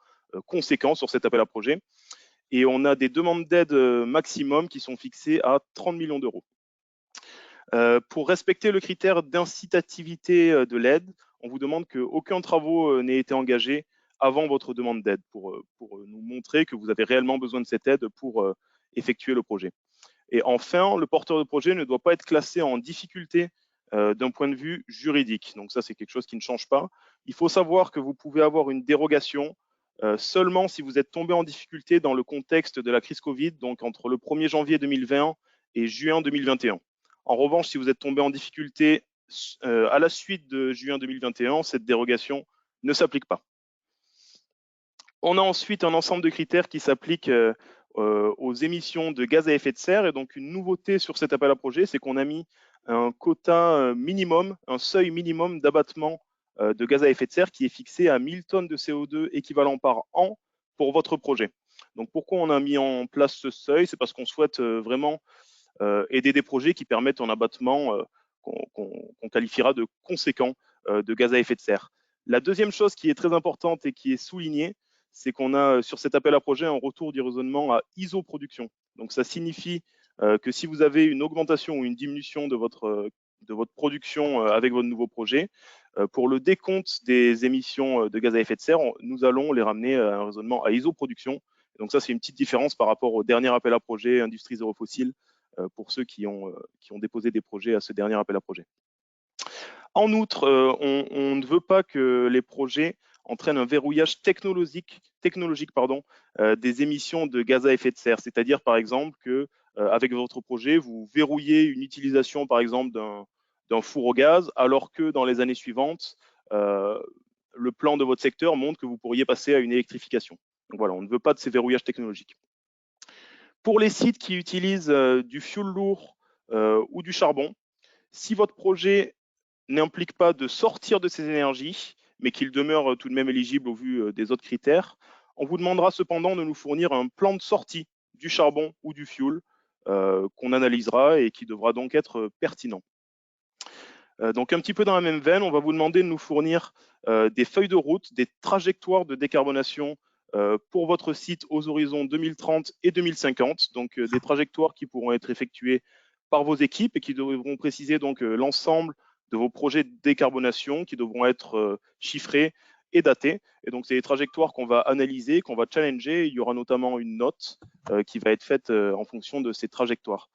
[SPEAKER 6] conséquents sur cet appel à projet. Et on a des demandes d'aide maximum qui sont fixées à 30 millions d'euros. Pour respecter le critère d'incitativité de l'aide, on vous demande qu'aucun travaux n'ait été engagé avant votre demande d'aide pour nous montrer que vous avez réellement besoin de cette aide pour effectuer le projet. Et enfin, le porteur de projet ne doit pas être classé en difficulté d'un point de vue juridique. Donc ça, c'est quelque chose qui ne change pas. Il faut savoir que vous pouvez avoir une dérogation seulement si vous êtes tombé en difficulté dans le contexte de la crise Covid, donc entre le 1er janvier 2020 et juin 2021. En revanche, si vous êtes tombé en difficulté à la suite de juin 2021, cette dérogation ne s'applique pas. On a ensuite un ensemble de critères qui s'appliquent aux émissions de gaz à effet de serre. Et donc, une nouveauté sur cet appel à projet, c'est qu'on a mis un quota minimum, un seuil minimum d'abattement de gaz à effet de serre qui est fixé à 1000 tonnes de CO2 équivalent par an pour votre projet. Donc, pourquoi on a mis en place ce seuil? C'est parce qu'on souhaite vraiment aider des projets qui permettent un abattement qu'on qualifiera de conséquent de gaz à effet de serre. La deuxième chose qui est très importante et qui est soulignée, c'est qu'on a sur cet appel à projet un retour du raisonnement à isoproduction. Donc ça signifie que si vous avez une augmentation ou une diminution de votre production avec votre nouveau projet, pour le décompte des émissions de gaz à effet de serre, nous allons les ramener à un raisonnement à isoproduction. Donc ça, c'est une petite différence par rapport au dernier appel à projet Industrie Zéro Fossile pour ceux qui ont déposé des projets à ce dernier appel à projet. En outre, on ne veut pas que les projets entraînent un verrouillage technologique des émissions de gaz à effet de serre. C'est-à-dire, par exemple, que avec votre projet, vous verrouillez une utilisation, par exemple, d'un four au gaz, alors que dans les années suivantes, le plan de votre secteur montre que vous pourriez passer à une électrification. Donc voilà, on ne veut pas de ces verrouillages technologiques. Pour les sites qui utilisent du fioul lourd ou du charbon, si votre projet n'implique pas de sortir de ces énergies, mais qu'il demeure tout de même éligible au vu des autres critères, on vous demandera cependant de nous fournir un plan de sortie du charbon ou du fioul qu'on analysera et qui devra donc être pertinent. Donc un petit peu dans la même veine, on va vous demander de nous fournir des feuilles de route, des trajectoires de décarbonation pour votre site aux horizons 2030 et 2050, donc des trajectoires qui pourront être effectuées par vos équipes et qui devront préciser donc l'ensemble de vos projets de décarbonation qui devront être chiffrés et datés. Et donc, c'est des trajectoires qu'on va analyser, qu'on va challenger. Il y aura notamment une note qui va être faite en fonction de ces trajectoires.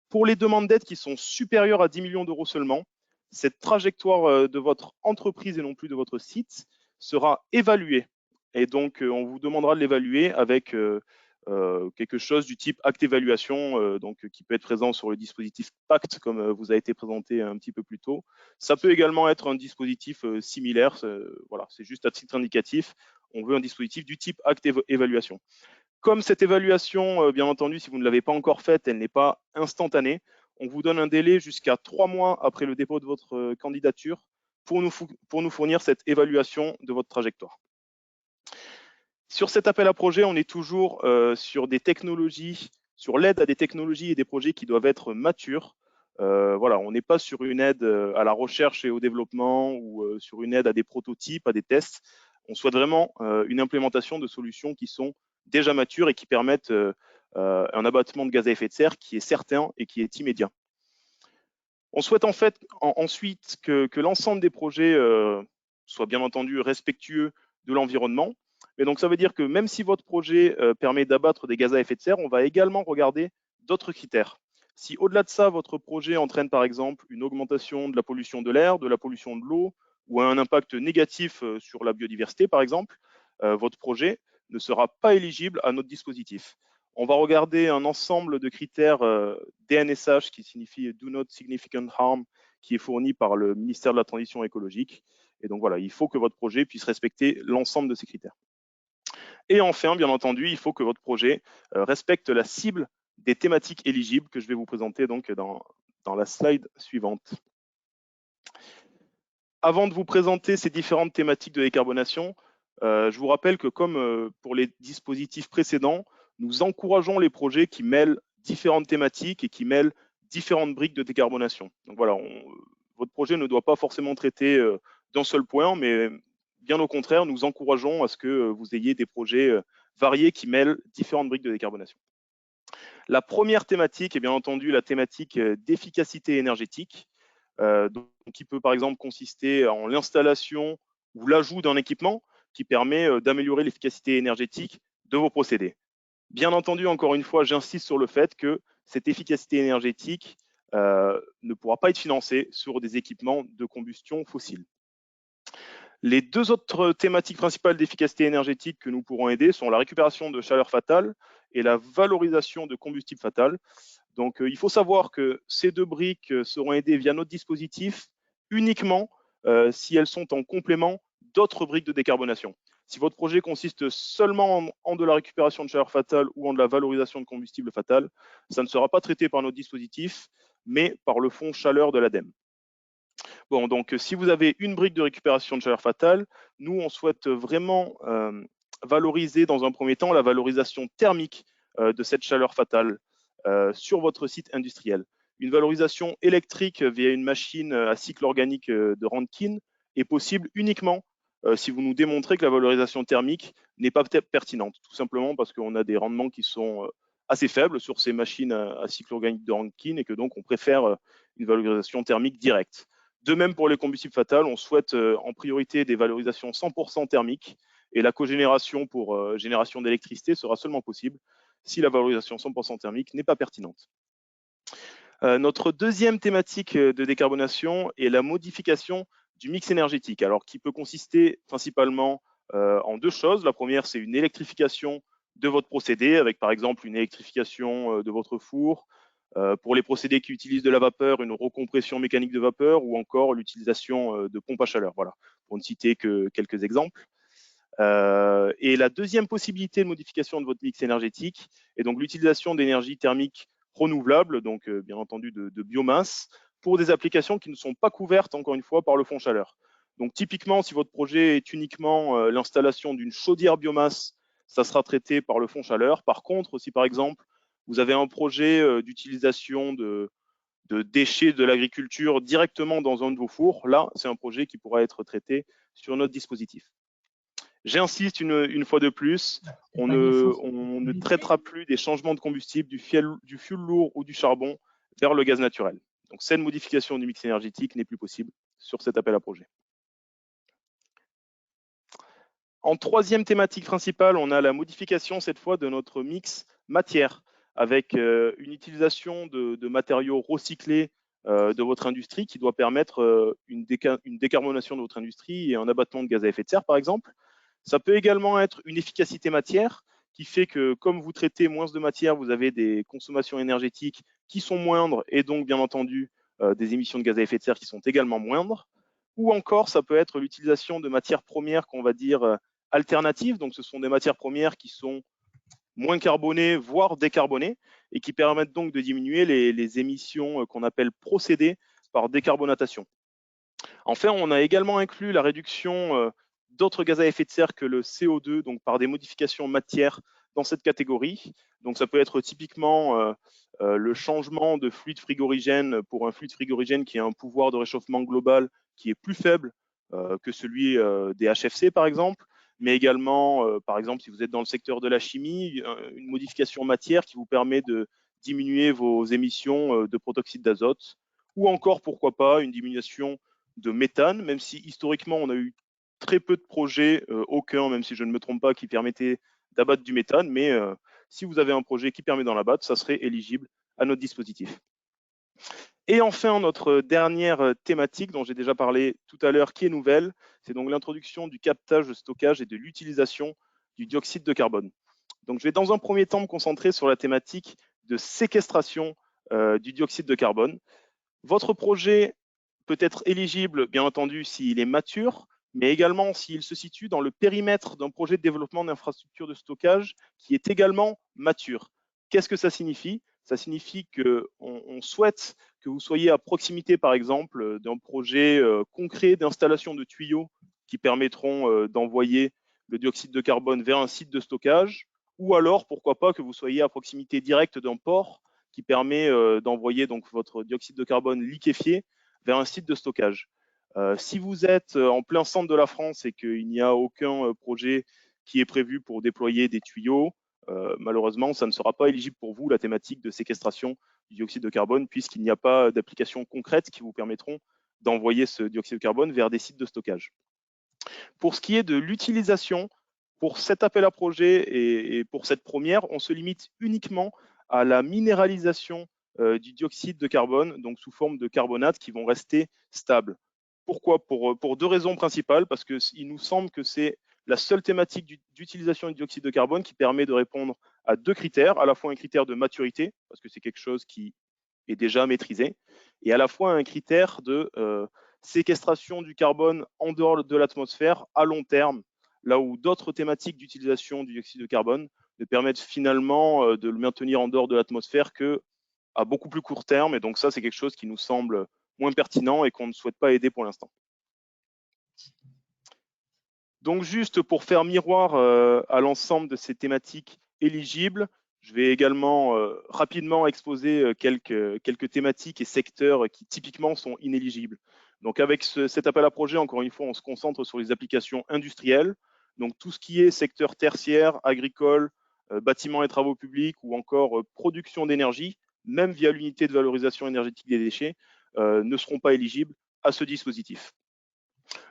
[SPEAKER 6] Pour les demandes d'aide qui sont supérieures à 10 millions d'euros seulement, cette trajectoire de votre entreprise et non plus de votre site sera évaluée. Et donc, on vous demandera de l'évaluer avec quelque chose du type acte évaluation, donc qui peut être présent sur le dispositif PACT, comme vous a été présenté un petit peu plus tôt. Ça peut également être un dispositif similaire. Voilà, c'est juste à titre indicatif. On veut un dispositif du type acte évaluation. Comme cette évaluation, bien entendu, si vous ne l'avez pas encore faite, elle n'est pas instantanée, on vous donne un délai jusqu'à 3 mois après le dépôt de votre candidature pour nous fournir cette évaluation de votre trajectoire. Sur cet appel à projet, on est toujours sur des technologies, sur l'aide à des technologies et des projets qui doivent être matures. Voilà, on n'est pas sur une aide à la recherche et au développement ou sur une aide à des prototypes, à des tests. On souhaite vraiment une implémentation de solutions qui sont déjà matures et qui permettent un abattement de gaz à effet de serre qui est certain et qui est immédiat. On souhaite en fait ensuite que l'ensemble des projets soient bien entendu respectueux de l'environnement. Mais donc ça veut dire que même si votre projet permet d'abattre des gaz à effet de serre, on va également regarder d'autres critères. Si au-delà de ça, votre projet entraîne par exemple une augmentation de la pollution de l'air, de la pollution de l'eau ou un impact négatif sur la biodiversité par exemple, votre projet ne sera pas éligible à notre dispositif. On va regarder un ensemble de critères DNSH qui signifie Do Not Significant Harm, qui est fourni par le ministère de la Transition écologique. Et donc voilà, il faut que votre projet puisse respecter l'ensemble de ces critères. Et enfin, bien entendu, il faut que votre projet respecte la cible des thématiques éligibles que je vais vous présenter donc dans la slide suivante. Avant de vous présenter ces différentes thématiques de décarbonation, je vous rappelle que comme pour les dispositifs précédents, nous encourageons les projets qui mêlent différentes thématiques et qui mêlent différentes briques de décarbonation. Donc voilà, votre projet ne doit pas forcément traiter d'un seul point, mais bien au contraire, nous encourageons à ce que vous ayez des projets variés qui mêlent différentes briques de décarbonation. La première thématique est bien entendu la thématique d'efficacité énergétique, qui peut par exemple consister en l'installation ou l'ajout d'un équipement qui permet d'améliorer l'efficacité énergétique de vos procédés. Bien entendu, encore une fois, j'insiste sur le fait que cette efficacité énergétique ne pourra pas être financé sur des équipements de combustion fossile. Les deux autres thématiques principales d'efficacité énergétique que nous pourrons aider sont la récupération de chaleur fatale et la valorisation de combustible fatal. Donc, il faut savoir que ces deux briques seront aidées via notre dispositif uniquement si elles sont en complément d'autres briques de décarbonation. Si votre projet consiste seulement en de la récupération de chaleur fatale ou en de la valorisation de combustible fatal, ça ne sera pas traité par notre dispositif, mais par le fonds chaleur de l'ADEME. Bon, donc si vous avez une brique de récupération de chaleur fatale, nous, on souhaite vraiment valoriser dans un premier temps la valorisation thermique de cette chaleur fatale sur votre site industriel. Une valorisation électrique via une machine à cycle organique de Rankine est possible uniquement si vous nous démontrez que la valorisation thermique n'est pas pertinente, tout simplement parce qu'on a des rendements qui sont assez faibles sur ces machines à cycle organique de Rankine et que donc on préfère une valorisation thermique directe. De même pour les combustibles fatals, on souhaite en priorité des valorisations 100% thermiques et la cogénération pour génération d'électricité sera seulement possible si la valorisation 100% thermique n'est pas pertinente. Notre deuxième thématique de décarbonation est la modification du mix énergétique, alors qui peut consister principalement en deux choses. La première, c'est une électrification de votre procédé, avec par exemple une électrification de votre four, pour les procédés qui utilisent de la vapeur, une recompression mécanique de vapeur ou encore l'utilisation de pompes à chaleur, voilà, pour ne citer que quelques exemples. Et la deuxième possibilité de modification de votre mix énergétique est donc l'utilisation d'énergie thermique renouvelable, donc bien entendu de biomasse, pour des applications qui ne sont pas couvertes, encore une fois, par le fonds chaleur. Donc typiquement, si votre projet est uniquement l'installation d'une chaudière biomasse, ça sera traité par le fonds chaleur. Par contre, si par exemple, vous avez un projet d'utilisation de déchets de l'agriculture directement dans un de vos fours, là, c'est un projet qui pourra être traité sur notre dispositif. J'insiste une fois de plus, on ne traitera plus des changements de combustible, du fioul lourd ou du charbon vers le gaz naturel. Donc cette modification du mix énergétique n'est plus possible sur cet appel à projet. En troisième thématique principale, on a la modification cette fois de notre mix matière avec une utilisation de matériaux recyclés de votre industrie qui doit permettre une décarbonation de votre industrie et un abattement de gaz à effet de serre par exemple. Ça peut également être une efficacité matière qui fait que comme vous traitez moins de matière, vous avez des consommations énergétiques qui sont moindres et donc bien entendu des émissions de gaz à effet de serre qui sont également moindres. Ou encore, ça peut être l'utilisation de matières premières qu'on va dire alternatives. Donc ce sont des matières premières qui sont moins carbonées, voire décarbonées, et qui permettent donc de diminuer les émissions qu'on appelle procédées par décarbonatation. Enfin, on a également inclus la réduction d'autres gaz à effet de serre que le CO2, donc par des modifications matières dans cette catégorie. Donc ça peut être typiquement le changement de fluide frigorigène pour un fluide frigorigène qui a un pouvoir de réchauffement global qui est plus faible que celui des HFC par exemple, mais également, par exemple, si vous êtes dans le secteur de la chimie, une modification matière qui vous permet de diminuer vos émissions de protoxyde d'azote, ou encore, pourquoi pas, une diminution de méthane, même si historiquement, on a eu très peu de projets, aucun, même si je ne me trompe pas, qui permettaient d'abattre du méthane, mais si vous avez un projet qui permet d'en abattre, ça serait éligible à notre dispositif. Et enfin, notre dernière thématique dont j'ai déjà parlé tout à l'heure, qui est nouvelle, c'est donc l'introduction du captage, de stockage et de l'utilisation du dioxyde de carbone. Donc, je vais dans un premier temps me concentrer sur la thématique de séquestration du dioxyde de carbone. Votre projet peut être éligible, bien entendu, s'il est mature, mais également s'il se situe dans le périmètre d'un projet de développement d'infrastructures de stockage qui est également mature. Qu'est-ce que ça signifie? Ça signifie qu'on souhaite que vous soyez à proximité, par exemple, d'un projet concret d'installation de tuyaux qui permettront d'envoyer le dioxyde de carbone vers un site de stockage, ou alors, pourquoi pas, que vous soyez à proximité directe d'un port qui permet d'envoyer donc votre dioxyde de carbone liquéfié vers un site de stockage. Si vous êtes en plein centre de la France et qu'il n'y a aucun projet qui est prévu pour déployer des tuyaux, malheureusement, ça ne sera pas éligible pour vous, la thématique de séquestration du dioxyde de carbone, puisqu'il n'y a pas d'applications concrètes qui vous permettront d'envoyer ce dioxyde de carbone vers des sites de stockage. Pour ce qui est de l'utilisation, pour cet appel à projet et pour cette première, on se limite uniquement à la minéralisation du dioxyde de carbone, donc sous forme de carbonate, qui vont rester stables. Pourquoi? Pour deux raisons principales, parce qu'il nous semble que c'est la seule thématique d'utilisation du dioxyde de carbone qui permet de répondre à deux critères, à la fois un critère de maturité, parce que c'est quelque chose qui est déjà maîtrisé, et à la fois un critère de séquestration du carbone en dehors de l'atmosphère à long terme, là où d'autres thématiques d'utilisation du dioxyde de carbone ne permettent finalement de le maintenir en dehors de l'atmosphère qu'à beaucoup plus court terme. Et donc ça, c'est quelque chose qui nous semble moins pertinent et qu'on ne souhaite pas aider pour l'instant. Donc juste pour faire miroir à l'ensemble de ces thématiques éligibles, je vais également rapidement exposer quelques thématiques et secteurs qui typiquement sont inéligibles. Donc avec cet appel à projet, encore une fois, on se concentre sur les applications industrielles, donc tout ce qui est secteur tertiaire, agricole, bâtiments et travaux publics ou encore production d'énergie, même via l'unité de valorisation énergétique des déchets, ne seront pas éligibles à ce dispositif.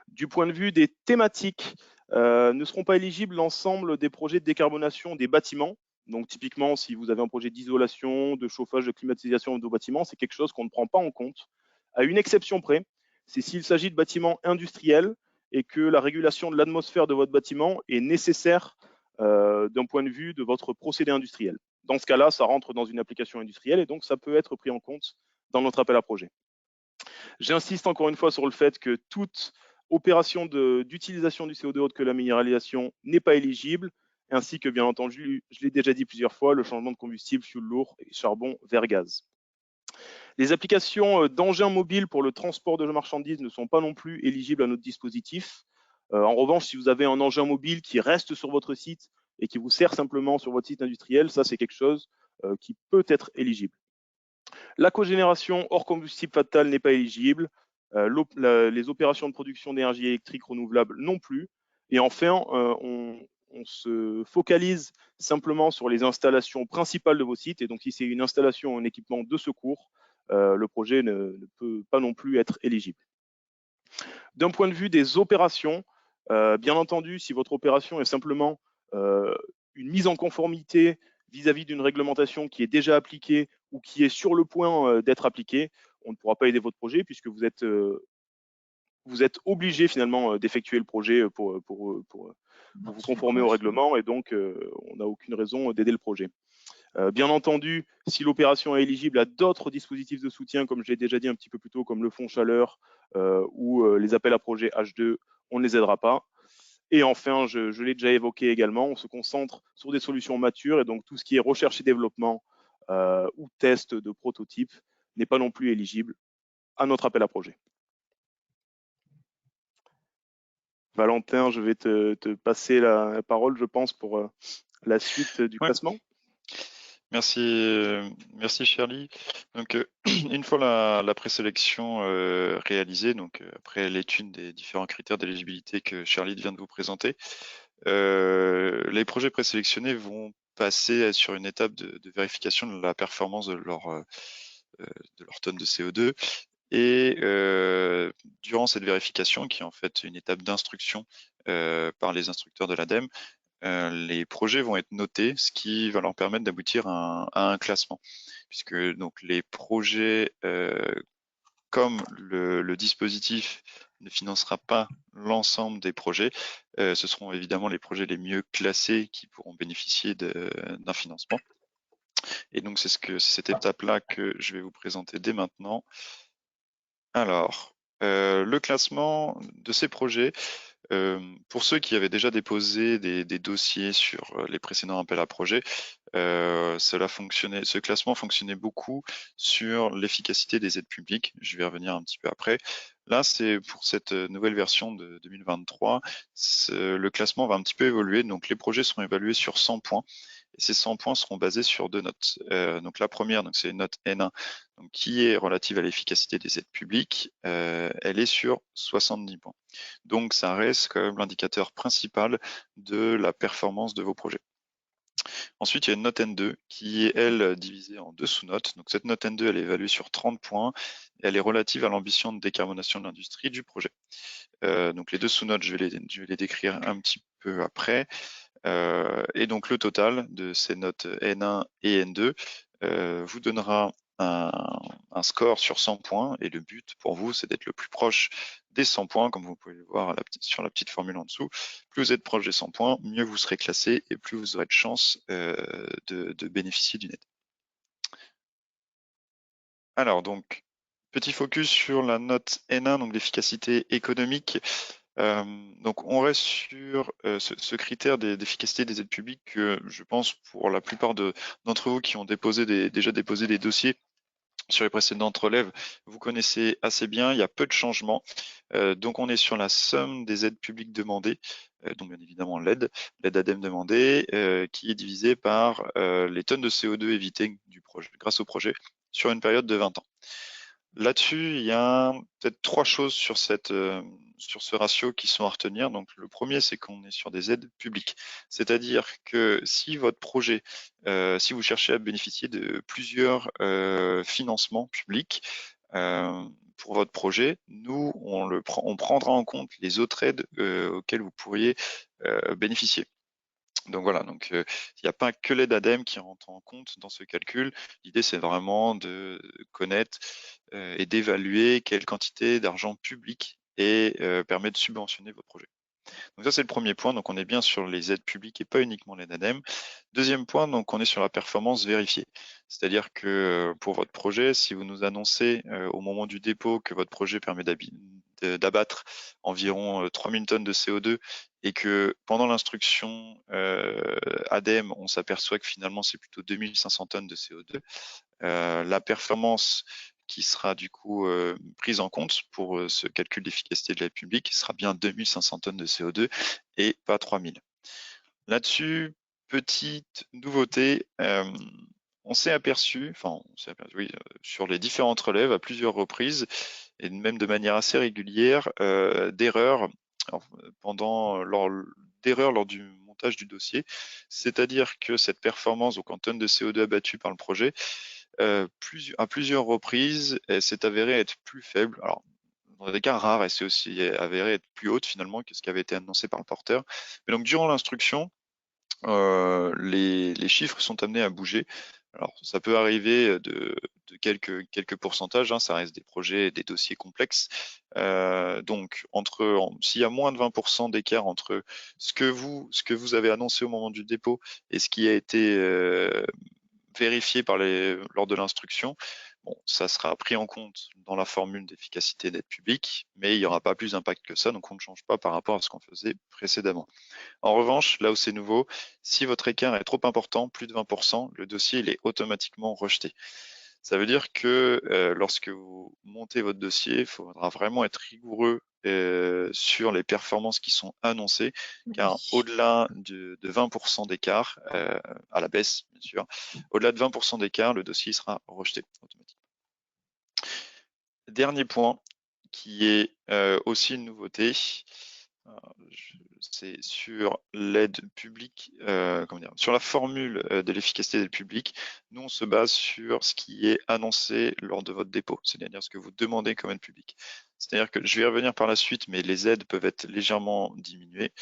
[SPEAKER 6] Du point de vue des thématiques, ne seront pas éligibles l'ensemble des projets de décarbonation des bâtiments. Donc typiquement, si vous avez un projet d'isolation, de chauffage, de climatisation de vos bâtiments, c'est quelque chose qu'on ne prend pas en compte. À une exception près, c'est s'il s'agit de bâtiments industriels et que la régulation de l'atmosphère de votre bâtiment est nécessaire d'un point de vue de votre procédé industriel. Dans ce cas-là, ça rentre dans une application industrielle et donc ça peut être pris en compte dans notre appel à projet. J'insiste encore une fois sur le fait que toute opération d'utilisation du CO2 autre que la minéralisation n'est pas éligible, ainsi que bien entendu, je l'ai déjà dit plusieurs fois, le changement de combustible fioul lourd et charbon vers gaz. Les applications d'engins mobiles pour le transport de marchandises ne sont pas non plus éligibles à notre dispositif. En revanche, si vous avez un engin mobile qui reste sur votre site et qui vous sert simplement sur votre site industriel, ça c'est quelque chose qui peut être éligible. La cogénération hors combustible fatal n'est pas éligible. Les opérations de production d'énergie électrique renouvelable non plus. Et enfin, on se focalise simplement sur les installations principales de vos sites. Et donc, si c'est une installation ou un équipement de secours, le projet ne peut pas non plus être éligible. D'un point de vue des opérations, bien entendu, si votre opération est simplement une mise en conformité vis-à-vis d'une réglementation qui est déjà appliquée ou qui est sur le point d'être appliquée, on ne pourra pas aider votre projet puisque vous êtes obligé finalement d'effectuer le projet pour vous conformer au règlement et donc on n'a aucune raison d'aider le projet. Bien entendu, si l'opération est éligible à d'autres dispositifs de soutien, comme je l'ai déjà dit un petit peu plus tôt, comme le fonds chaleur ou les appels à projets H2, on ne les aidera pas. Et enfin, je l'ai déjà évoqué également, on se concentre sur des solutions matures et donc tout ce qui est recherche et développement ou test de prototypes n'est pas non plus éligible à notre appel à projet. Valentin, je vais te passer la parole, je pense, pour la suite du classement.
[SPEAKER 5] Merci Shirley. Donc une fois la présélection réalisée, donc après l'étude des différents critères d'éligibilité que Shirley vient de vous présenter, les projets présélectionnés vont passer sur une étape de vérification de la performance de leur tonne de CO2. Et durant cette vérification, qui est en fait une étape d'instruction par les instructeurs de l'ADEME, les projets vont être notés, ce qui va leur permettre d'aboutir à un classement. Puisque donc les projets, comme le dispositif ne financera pas l'ensemble des projets, ce seront évidemment les projets les mieux classés qui pourront bénéficier d'un financement. Et donc c'est cette étape-là que je vais vous présenter dès maintenant. Alors, le classement de ces projets, pour ceux qui avaient déjà déposé des dossiers sur les précédents appels à projets, ce classement fonctionnait beaucoup sur l'efficacité des aides publiques. Je vais revenir un petit peu après. Là, c'est pour cette nouvelle version de 2023, le classement va un petit peu évoluer. Donc, les projets seront évalués sur 100 points. Et ces 100 points seront basés sur deux notes. Donc la première, c'est une note N1, donc, qui est relative à l'efficacité des aides publiques. Elle est sur 70 points. Donc ça reste quand même l'indicateur principal de la performance de vos projets. Ensuite, il y a une note N2 qui est, elle, divisée en deux sous-notes. Donc cette note N2, elle est évaluée sur 30 points. Et elle est relative à l'ambition de décarbonation de l'industrie du projet. Donc les deux sous-notes, je vais les décrire un petit peu après. Et donc le total de ces notes N1 et N2 vous donnera un score sur 100 points et le but pour vous, c'est d'être le plus proche des 100 points, comme vous pouvez le voir sur la petite formule en dessous. Plus vous êtes proche des 100 points, mieux vous serez classé et plus vous aurez de chances de bénéficier d'une aide. Alors donc, petit focus sur la note N1, donc l'efficacité économique. Donc on reste sur ce critère d'efficacité des aides publiques que je pense pour la plupart d'entre vous qui ont déjà déposé des dossiers sur les précédentes relèves, vous connaissez assez bien, il y a peu de changements. Donc on est sur la somme des aides publiques demandées, donc bien évidemment l'aide ADEME demandée, qui est divisée par les tonnes de CO2 évitées du projet, grâce au projet sur une période de 20 ans. Là-dessus, il y a peut-être 3 choses sur ce ratio qui sont à retenir. Donc, le premier, c'est qu'on est sur des aides publiques. C'est-à-dire que si votre projet, si vous cherchez à bénéficier de plusieurs financements publics pour votre projet, nous, on prendra en compte les autres aides auxquelles vous pourriez bénéficier. Donc voilà, il n'y a pas que l'aide ADEME qui rentre en compte dans ce calcul. L'idée, c'est vraiment de connaître et d'évaluer quelle quantité d'argent public permet de subventionner votre projet. Donc ça, c'est le premier point. Donc on est bien sur les aides publiques et pas uniquement l'aide ADEME. Deuxième point, donc on est sur la performance vérifiée. C'est-à-dire que pour votre projet, si vous nous annoncez au moment du dépôt que votre projet permet d'abattre environ 3000 tonnes de CO2 et que pendant l'instruction ADEME, on s'aperçoit que finalement c'est plutôt 2500 tonnes de CO2, la performance qui sera du coup prise en compte pour ce calcul d'efficacité de l'aide publique sera bien 2500 tonnes de CO2 et pas 3000. Là-dessus, petite nouveauté, on s'est aperçu, sur les différentes relèves à plusieurs reprises et même de manière assez régulière d'erreurs lors du montage du dossier, c'est-à-dire que cette performance, donc en tonnes de CO2 abattues par le projet, à plusieurs reprises, elle s'est avérée être plus faible. Alors, dans des cas rares, elle s'est aussi avérée être plus haute finalement que ce qui avait été annoncé par le porteur. Mais donc, durant l'instruction, les chiffres sont amenés à bouger. Alors, ça peut arriver de quelques pourcentages, hein, ça reste des projets, des dossiers complexes. Donc, s'il y a moins de 20% d'écart entre ce que vous avez annoncé au moment du dépôt et ce qui a été vérifié lors de l'instruction, bon, ça sera pris en compte dans la formule d'efficacité d'aide publique, mais il n'y aura pas plus d'impact que ça, donc on ne change pas par rapport à ce qu'on faisait précédemment. En revanche, là où c'est nouveau, si votre écart est trop important, plus de 20%, le dossier il est automatiquement rejeté. Ça veut dire que lorsque vous montez votre dossier, il faudra vraiment être rigoureux sur les performances qui sont annoncées, car au-delà de 20% d'écart, à la baisse bien sûr, au-delà de 20% d'écart, le dossier sera rejeté automatiquement. Dernier point qui est aussi une nouveauté, c'est sur l'aide publique, sur la formule de l'efficacité de l'aide publique. Nous, on se base sur ce qui est annoncé lors de votre dépôt, c'est-à-dire ce que vous demandez comme aide publique. C'est-à-dire que je vais y revenir par la suite, mais les aides peuvent être légèrement diminuées,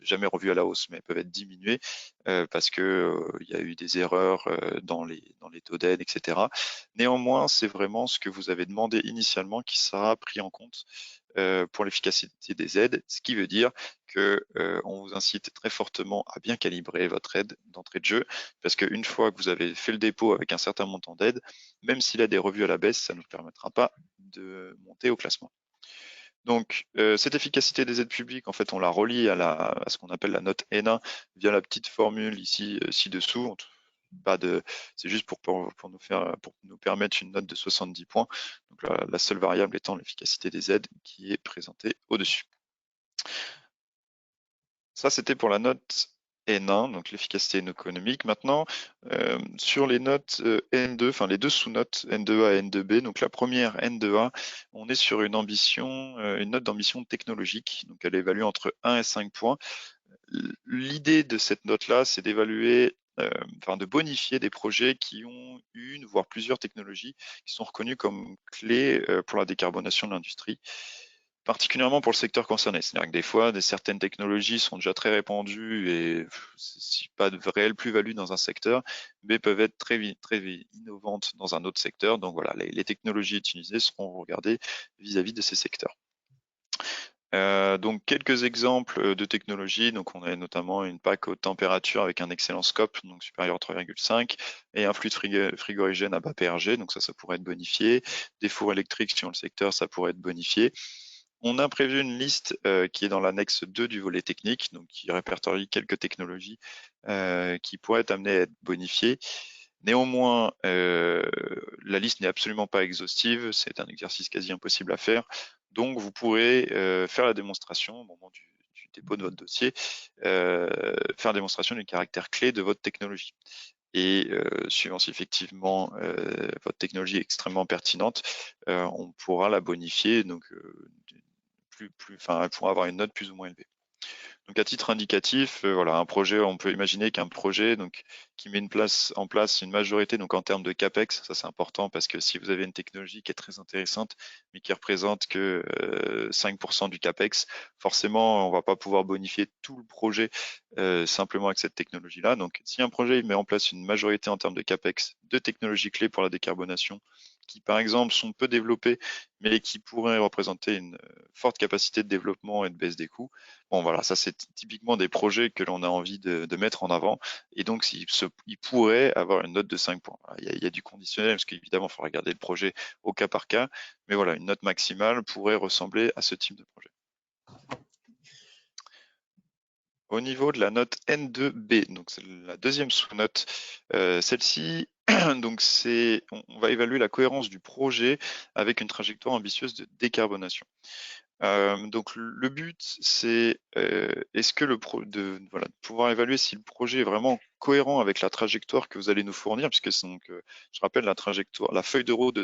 [SPEAKER 5] jamais revues à la hausse, mais elles peuvent être diminuées parce que il y a eu des erreurs dans les taux d'aide, etc. Néanmoins, c'est vraiment ce que vous avez demandé initialement qui sera pris en compte pour l'efficacité des aides, ce qui veut dire que on vous incite très fortement à bien calibrer votre aide d'entrée de jeu, parce qu'une fois que vous avez fait le dépôt avec un certain montant d'aide, même si l'aide est revue à la baisse, ça ne vous permettra pas de monter au classement. Donc, cette efficacité des aides publiques, en fait, on la relie à ce qu'on appelle la note N1 via la petite formule ici ci-dessous. C'est juste pour nous permettre une note de 70 points. Donc la seule variable étant l'efficacité des aides qui est présentée au-dessus. Ça, c'était pour la note N1, donc l'efficacité économique. Maintenant, sur les notes N2, enfin les deux sous-notes N2A et N2B, donc la première N2A, on est sur une note d'ambition technologique, donc elle évalue entre 1 et 5 points. L'idée de cette note-là, c'est d'évaluer, de bonifier des projets qui ont une, voire plusieurs technologies qui sont reconnues comme clés pour la décarbonation de l'industrie. particulièrement pour le secteur concerné. C'est-à-dire que des fois, certaines technologies sont déjà très répandues et pas de réelle plus-value dans un secteur, mais peuvent être très innovantes dans un autre secteur. Donc voilà, les technologies utilisées seront regardées vis-à-vis de ces secteurs. Donc quelques exemples de technologies. Donc on a notamment une PAC haute température avec un excellent scope, donc supérieur à 3,5, et un fluide frigorigène à bas PRG, donc ça pourrait être bonifié. Des fours électriques sur le secteur, ça pourrait être bonifié. On a prévu une liste qui est dans l'annexe 2 du volet technique, donc qui répertorie quelques technologies qui pourraient être amenées à être bonifiées. Néanmoins, la liste n'est absolument pas exhaustive, c'est un exercice quasi impossible à faire. Donc, vous pourrez faire la démonstration au moment du dépôt de votre dossier, faire la démonstration du caractère clé de votre technologie. Et suivant si effectivement votre technologie est extrêmement pertinente, on pourra la bonifier, donc elle pourra avoir une note plus ou moins élevée. Donc à titre indicatif, voilà, un projet, on peut imaginer qu'un projet qui met en place une majorité, donc en termes de CAPEX, ça c'est important parce que si vous avez une technologie qui est très intéressante, mais qui représente que 5% du CAPEX, forcément on va pas pouvoir bonifier tout le projet simplement avec cette technologie-là. Donc si un projet met en place une majorité en termes de CAPEX de technologies clés pour la décarbonation, qui par exemple sont peu développées, mais qui pourraient représenter une forte capacité de développement et de baisse des coûts, bon voilà, ça c'est typiquement des projets que l'on a envie de mettre en avant, et donc il pourrait avoir une note de 5 points. Il y a du conditionnel, parce qu'évidemment il faudra regarder le projet au cas par cas, mais voilà, une note maximale pourrait ressembler à ce type de projet. Au niveau de la note N2B, donc c'est la deuxième sous-note, celle-ci, donc on va évaluer la cohérence du projet avec une trajectoire ambitieuse de décarbonation. Donc le but, c'est est-ce que de pouvoir évaluer si le projet est vraiment cohérent avec la trajectoire que vous allez nous fournir, puisque je rappelle la trajectoire, la feuille de route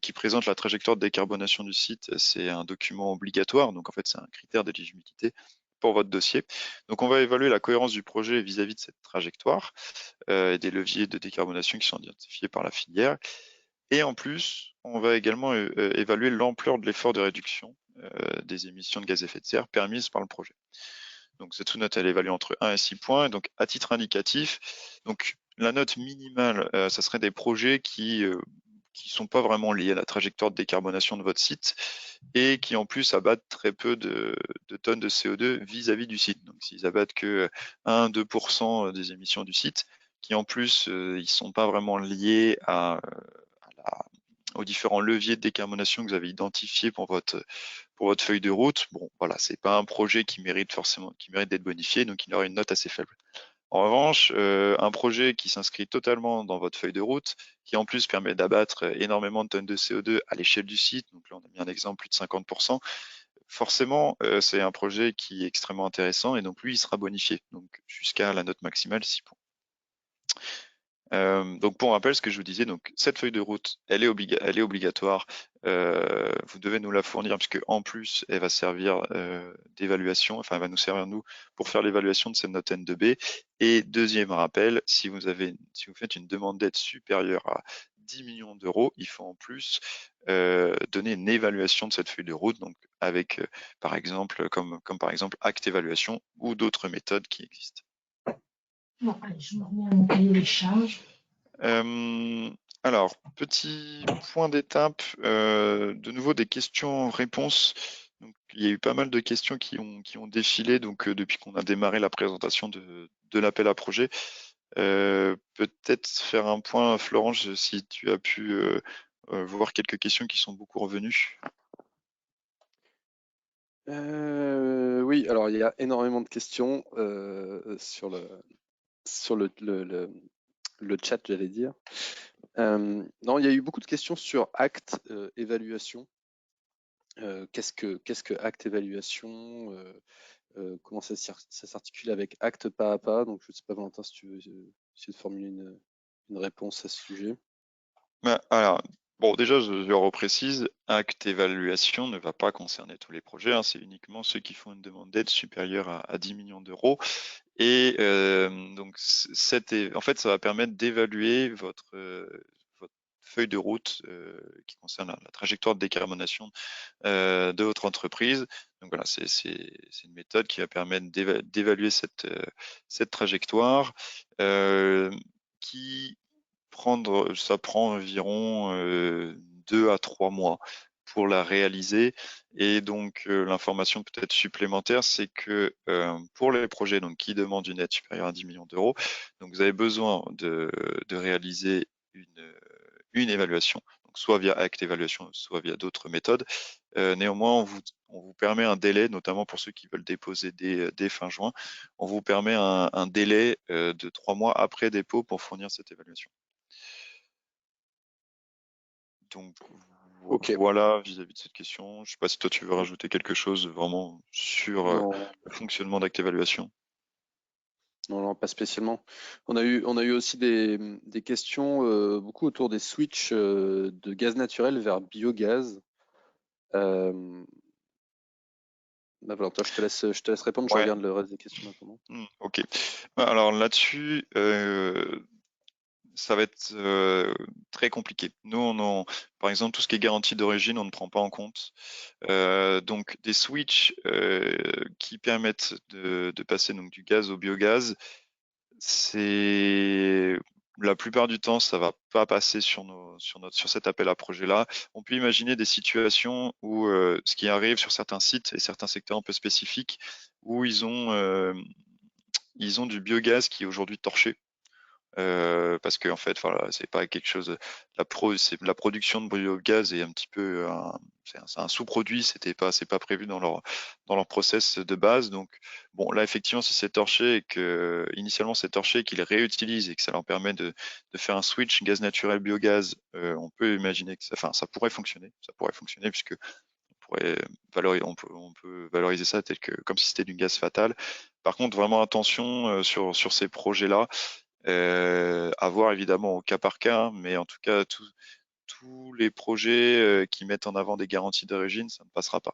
[SPEAKER 5] qui présente la trajectoire de décarbonation du site, c'est un document obligatoire, donc en fait c'est un critère d'éligibilité pour votre dossier. Donc on va évaluer la cohérence du projet vis-à-vis de cette trajectoire et des leviers de décarbonation qui sont identifiés par la filière. Et en plus, on va également évaluer l'ampleur de l'effort de réduction des émissions de gaz à effet de serre permises par le projet. Donc cette sous-note, elle est évaluée entre 1 et 6 points. Et donc à titre indicatif, donc la note minimale, ça serait des projets qui sont pas vraiment liés à la trajectoire de décarbonation de votre site et qui en plus abattent très peu de tonnes de CO2 vis-à-vis du site. Donc s'ils abattent que 1-2% des émissions du site, qui en plus ils sont pas vraiment liés aux différents leviers de décarbonation que vous avez identifiés pour votre feuille de route, bon voilà, c'est pas un projet qui mérite d'être bonifié, donc il aura une note assez faible. En revanche, un projet qui s'inscrit totalement dans votre feuille de route, qui en plus permet d'abattre énormément de tonnes de CO2 à l'échelle du site, donc là on a mis un exemple, plus de 50%, forcément c'est un projet qui est extrêmement intéressant et donc lui il sera bonifié, donc jusqu'à la note maximale 6 points. Donc pour rappel, ce que je vous disais, donc cette feuille de route, elle est obligatoire. Vous devez nous la fournir puisque en plus, elle va servir d'évaluation. Enfin, elle va nous servir nous pour faire l'évaluation de cette note N2B. Et deuxième rappel, si vous faites une demande d'aide supérieure à 10 millions d'euros, il faut en plus donner une évaluation de cette feuille de route, donc avec par exemple, comme par exemple acte évaluation ou d'autres méthodes qui existent.
[SPEAKER 4] Bon, allez, je me remets à mon cahier des charges.
[SPEAKER 5] Alors, petit point d'étape, de nouveau des questions-réponses. Donc, il y a eu pas mal de questions qui ont défilé donc, depuis qu'on a démarré la présentation de l'appel à projet. Peut-être faire un point, Florence, si tu as pu voir quelques questions qui sont beaucoup revenues.
[SPEAKER 3] Oui, alors il y a énormément de questions sur le chat, j'allais dire. Non, il y a eu beaucoup de questions sur acte évaluation. Qu'est-ce que acte évaluation, comment ça s'articule avec acte pas à pas. Donc je ne sais pas, Valentin, si tu veux essayer de formuler une réponse à ce sujet.
[SPEAKER 5] Alors, bon, déjà, je reprécise, acte évaluation ne va pas concerner tous les projets, hein, c'est uniquement ceux qui font une demande d'aide supérieure à 10 millions d'euros. Et donc, en fait, ça va permettre d'évaluer votre feuille de route qui concerne la trajectoire de décarbonation de votre entreprise. Donc voilà, c'est une méthode qui va permettre d'évaluer cette trajectoire ça prend environ 2 à 3 mois pour la réaliser. Et donc, l'information peut-être supplémentaire, c'est que pour les projets donc, qui demandent une aide supérieure à 10 millions d'euros, donc vous avez besoin de réaliser une évaluation, donc soit via Act Évaluation, soit via d'autres méthodes. Néanmoins, on vous permet un délai, notamment pour ceux qui veulent déposer dès fin juin, on vous permet un délai de 3 mois après dépôt pour fournir cette évaluation. Donc voilà vis-à-vis de cette question. Je ne sais pas si toi tu veux rajouter quelque chose vraiment sur le fonctionnement d'Act Évaluation.
[SPEAKER 3] Non, pas spécialement. On a eu aussi des questions beaucoup autour des switches de gaz naturel vers biogaz. Valentin, je te laisse répondre, je regarde le reste des questions maintenant.
[SPEAKER 5] Ok. Alors là-dessus, ça va être très compliqué. Nous, par exemple, tout ce qui est garantie d'origine, on ne prend pas en compte. Donc, des switches qui permettent de passer donc, du gaz au biogaz, la plupart du temps, ça va pas passer sur cet appel à projet-là. On peut imaginer des situations où ce qui arrive sur certains sites et certains secteurs un peu spécifiques, où ils ont du biogaz qui est aujourd'hui torché. Parce que en fait, voilà, c'est pas quelque chose. La production de biogaz est un petit peu, c'est un sous-produit. C'est pas prévu dans leur process de base. Donc, bon, là effectivement, si c'est torché et que initialement c'est torché, qu'ils réutilisent et que ça leur permet de faire un switch gaz naturel biogaz, on peut imaginer que ça pourrait fonctionner. Ça pourrait fonctionner puisque on peut valoriser ça comme si c'était du gaz fatal. Par contre, vraiment attention sur ces projets-là. À voir évidemment au cas par cas, hein, mais en tout cas, tous les projets qui mettent en avant des garanties d'origine, ça ne passera pas.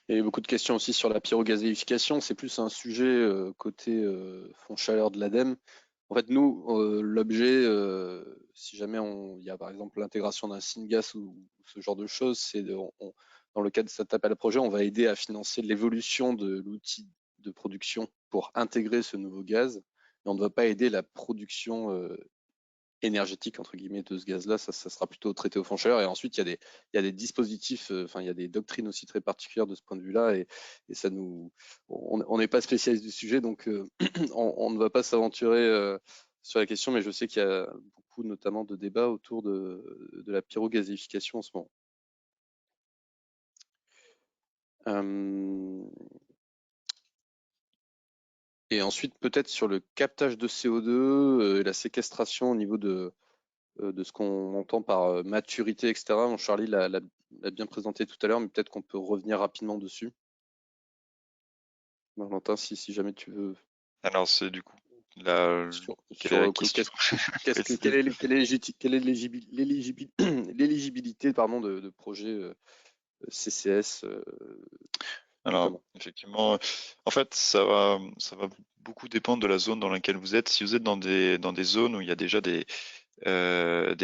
[SPEAKER 3] Il y a eu beaucoup de questions aussi sur la pyrogazéification. C'est plus un sujet côté fonds chaleur de l'ADEME. En fait, nous, l'objet, si jamais il y a par exemple l'intégration d'un syngas ou ce genre de choses, c'est dans le cadre de cet appel à projet, on va aider à financer l'évolution de l'outil de production pour intégrer ce nouveau gaz. Et on ne va pas aider la production énergétique entre guillemets de ce gaz-là, ça sera plutôt traité au fond chaleur. Et ensuite, il y a des dispositifs, il y a des doctrines aussi très particulières de ce point de vue-là, et ça on n'est pas spécialiste du sujet, donc on ne va pas s'aventurer sur la question, mais je sais qu'il y a beaucoup notamment de débats autour de la pyrogazéification en ce moment. Et ensuite, peut-être sur le captage de CO2 et la séquestration au niveau de ce qu'on entend par maturité, etc. Bon, Charlie l'a bien présenté tout à l'heure, mais peut-être qu'on peut revenir rapidement dessus. Valentin, si jamais tu veux.
[SPEAKER 5] Alors, c'est du coup
[SPEAKER 3] quelle est l'éligibilité de projets CCS
[SPEAKER 5] Alors, effectivement, en fait, ça va beaucoup dépendre de la zone dans laquelle vous êtes. Si vous êtes dans des zones où il y a déjà des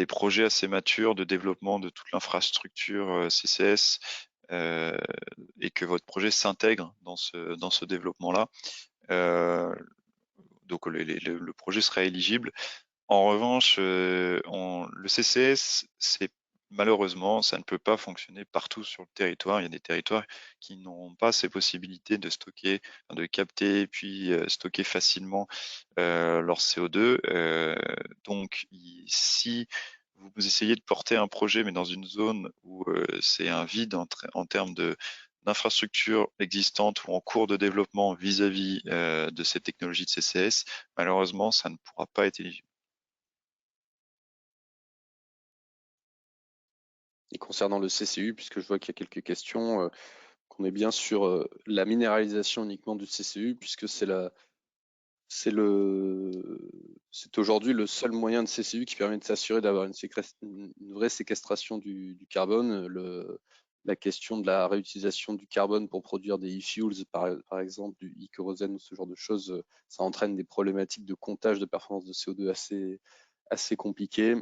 [SPEAKER 5] projets assez matures de développement de toute l'infrastructure CCS et que votre projet s'intègre dans ce développement-là, donc le projet sera éligible. En revanche, le CCS, malheureusement, ça ne peut pas fonctionner partout sur le territoire. Il y a des territoires qui n'auront pas ces possibilités de stocker, de capter, puis stocker facilement leur CO2. Donc, si vous essayez de porter un projet, mais dans une zone où c'est un vide en termes d'infrastructures existantes ou en cours de développement vis-à-vis de ces technologies de CCS, malheureusement, ça ne pourra pas être éligible.
[SPEAKER 3] Et concernant le CCU, puisque je vois qu'il y a quelques questions, qu'on est bien sur la minéralisation uniquement du CCU, puisque c'est aujourd'hui le seul moyen de CCU qui permet de s'assurer d'avoir une vraie séquestration du carbone. La question de la réutilisation du carbone pour produire des e-fuels, par exemple du e-kérosène ou ce genre de choses, ça entraîne des problématiques de comptage de performance de CO2 assez compliqué.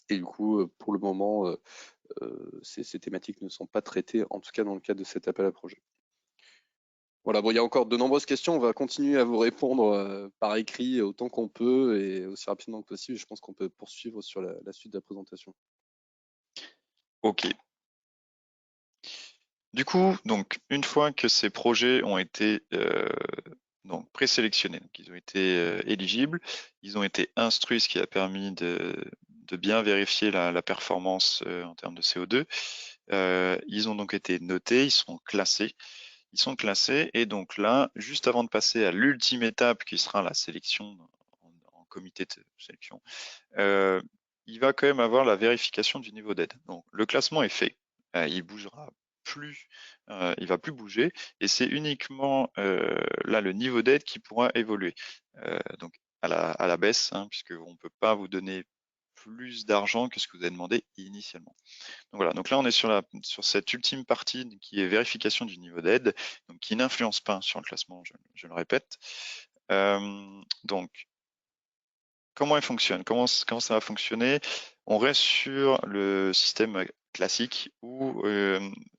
[SPEAKER 3] Et du coup, pour le moment, ces thématiques ne sont pas traitées, en tout cas dans le cadre de cet appel à projet. Voilà, bon, il y a encore de nombreuses questions. On va continuer à vous répondre par écrit autant qu'on peut et aussi rapidement que possible. Je pense qu'on peut poursuivre sur la suite de la présentation.
[SPEAKER 5] Ok. Du coup, donc, une fois que ces projets ont été donc présélectionnés, donc ils ont été éligibles, ils ont été instruits, ce qui a permis de bien vérifier la performance en termes de CO2. Ils ont donc été notés, ils sont classés. Ils sont classés et donc là, juste avant de passer à l'ultime étape qui sera la sélection en comité de sélection, il va quand même avoir la vérification du niveau d'aide. Donc le classement est fait, il bougera plus, il va plus bouger et c'est uniquement là le niveau d'aide qui pourra évoluer. Donc à la baisse, hein, puisqu'on ne peut pas vous donner plus d'argent que ce que vous avez demandé initialement. Donc voilà, donc là on est sur cette ultime partie qui est vérification du niveau d'aide, donc qui n'influence pas sur le classement, je le répète. Donc comment elle fonctionne, comment ça va fonctionner? On reste sur le système classique où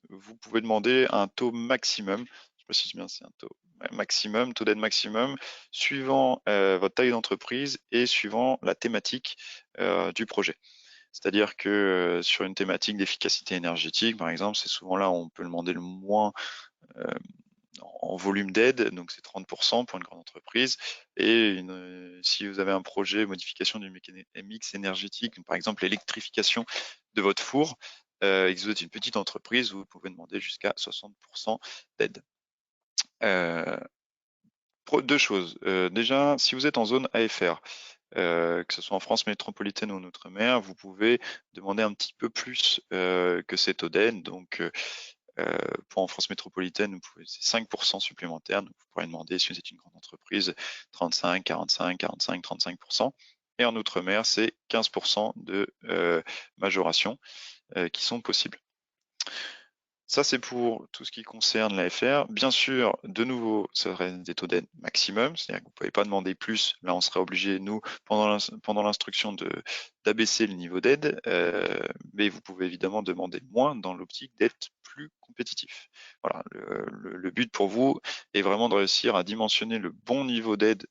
[SPEAKER 5] vous pouvez demander un taux maximum, je précise bien c'est un taux maximum, taux d'aide maximum, suivant votre taille d'entreprise et suivant la thématique du projet. C'est-à-dire que sur une thématique d'efficacité énergétique, par exemple, c'est souvent là où on peut demander le moins en volume d'aide, donc c'est 30% pour une grande entreprise. Et si vous avez un projet modification du mix énergétique, par exemple l'électrification de votre four, et que vous êtes une petite entreprise, vous pouvez demander jusqu'à 60% d'aide. Deux choses. Déjà, si vous êtes en zone AFR, que ce soit en France métropolitaine ou en Outre-mer, vous pouvez demander un petit peu plus que cet taux d'aide. Donc, pour en France métropolitaine, c'est 5% supplémentaire. Donc, vous pourrez demander, si vous êtes une grande entreprise, 35, 45, 45, 35%. Et en Outre-mer, c'est 15% de majoration qui sont possibles. Ça, c'est pour tout ce qui concerne l'AFR. Bien sûr, de nouveau, ça reste des taux d'aide maximum, c'est-à-dire que vous ne pouvez pas demander plus. Là, on sera obligé, nous, pendant l'instruction, d'abaisser le niveau d'aide, mais vous pouvez évidemment demander moins dans l'optique d'être plus compétitif. Voilà, le but pour vous est vraiment de réussir à dimensionner le bon niveau d'aide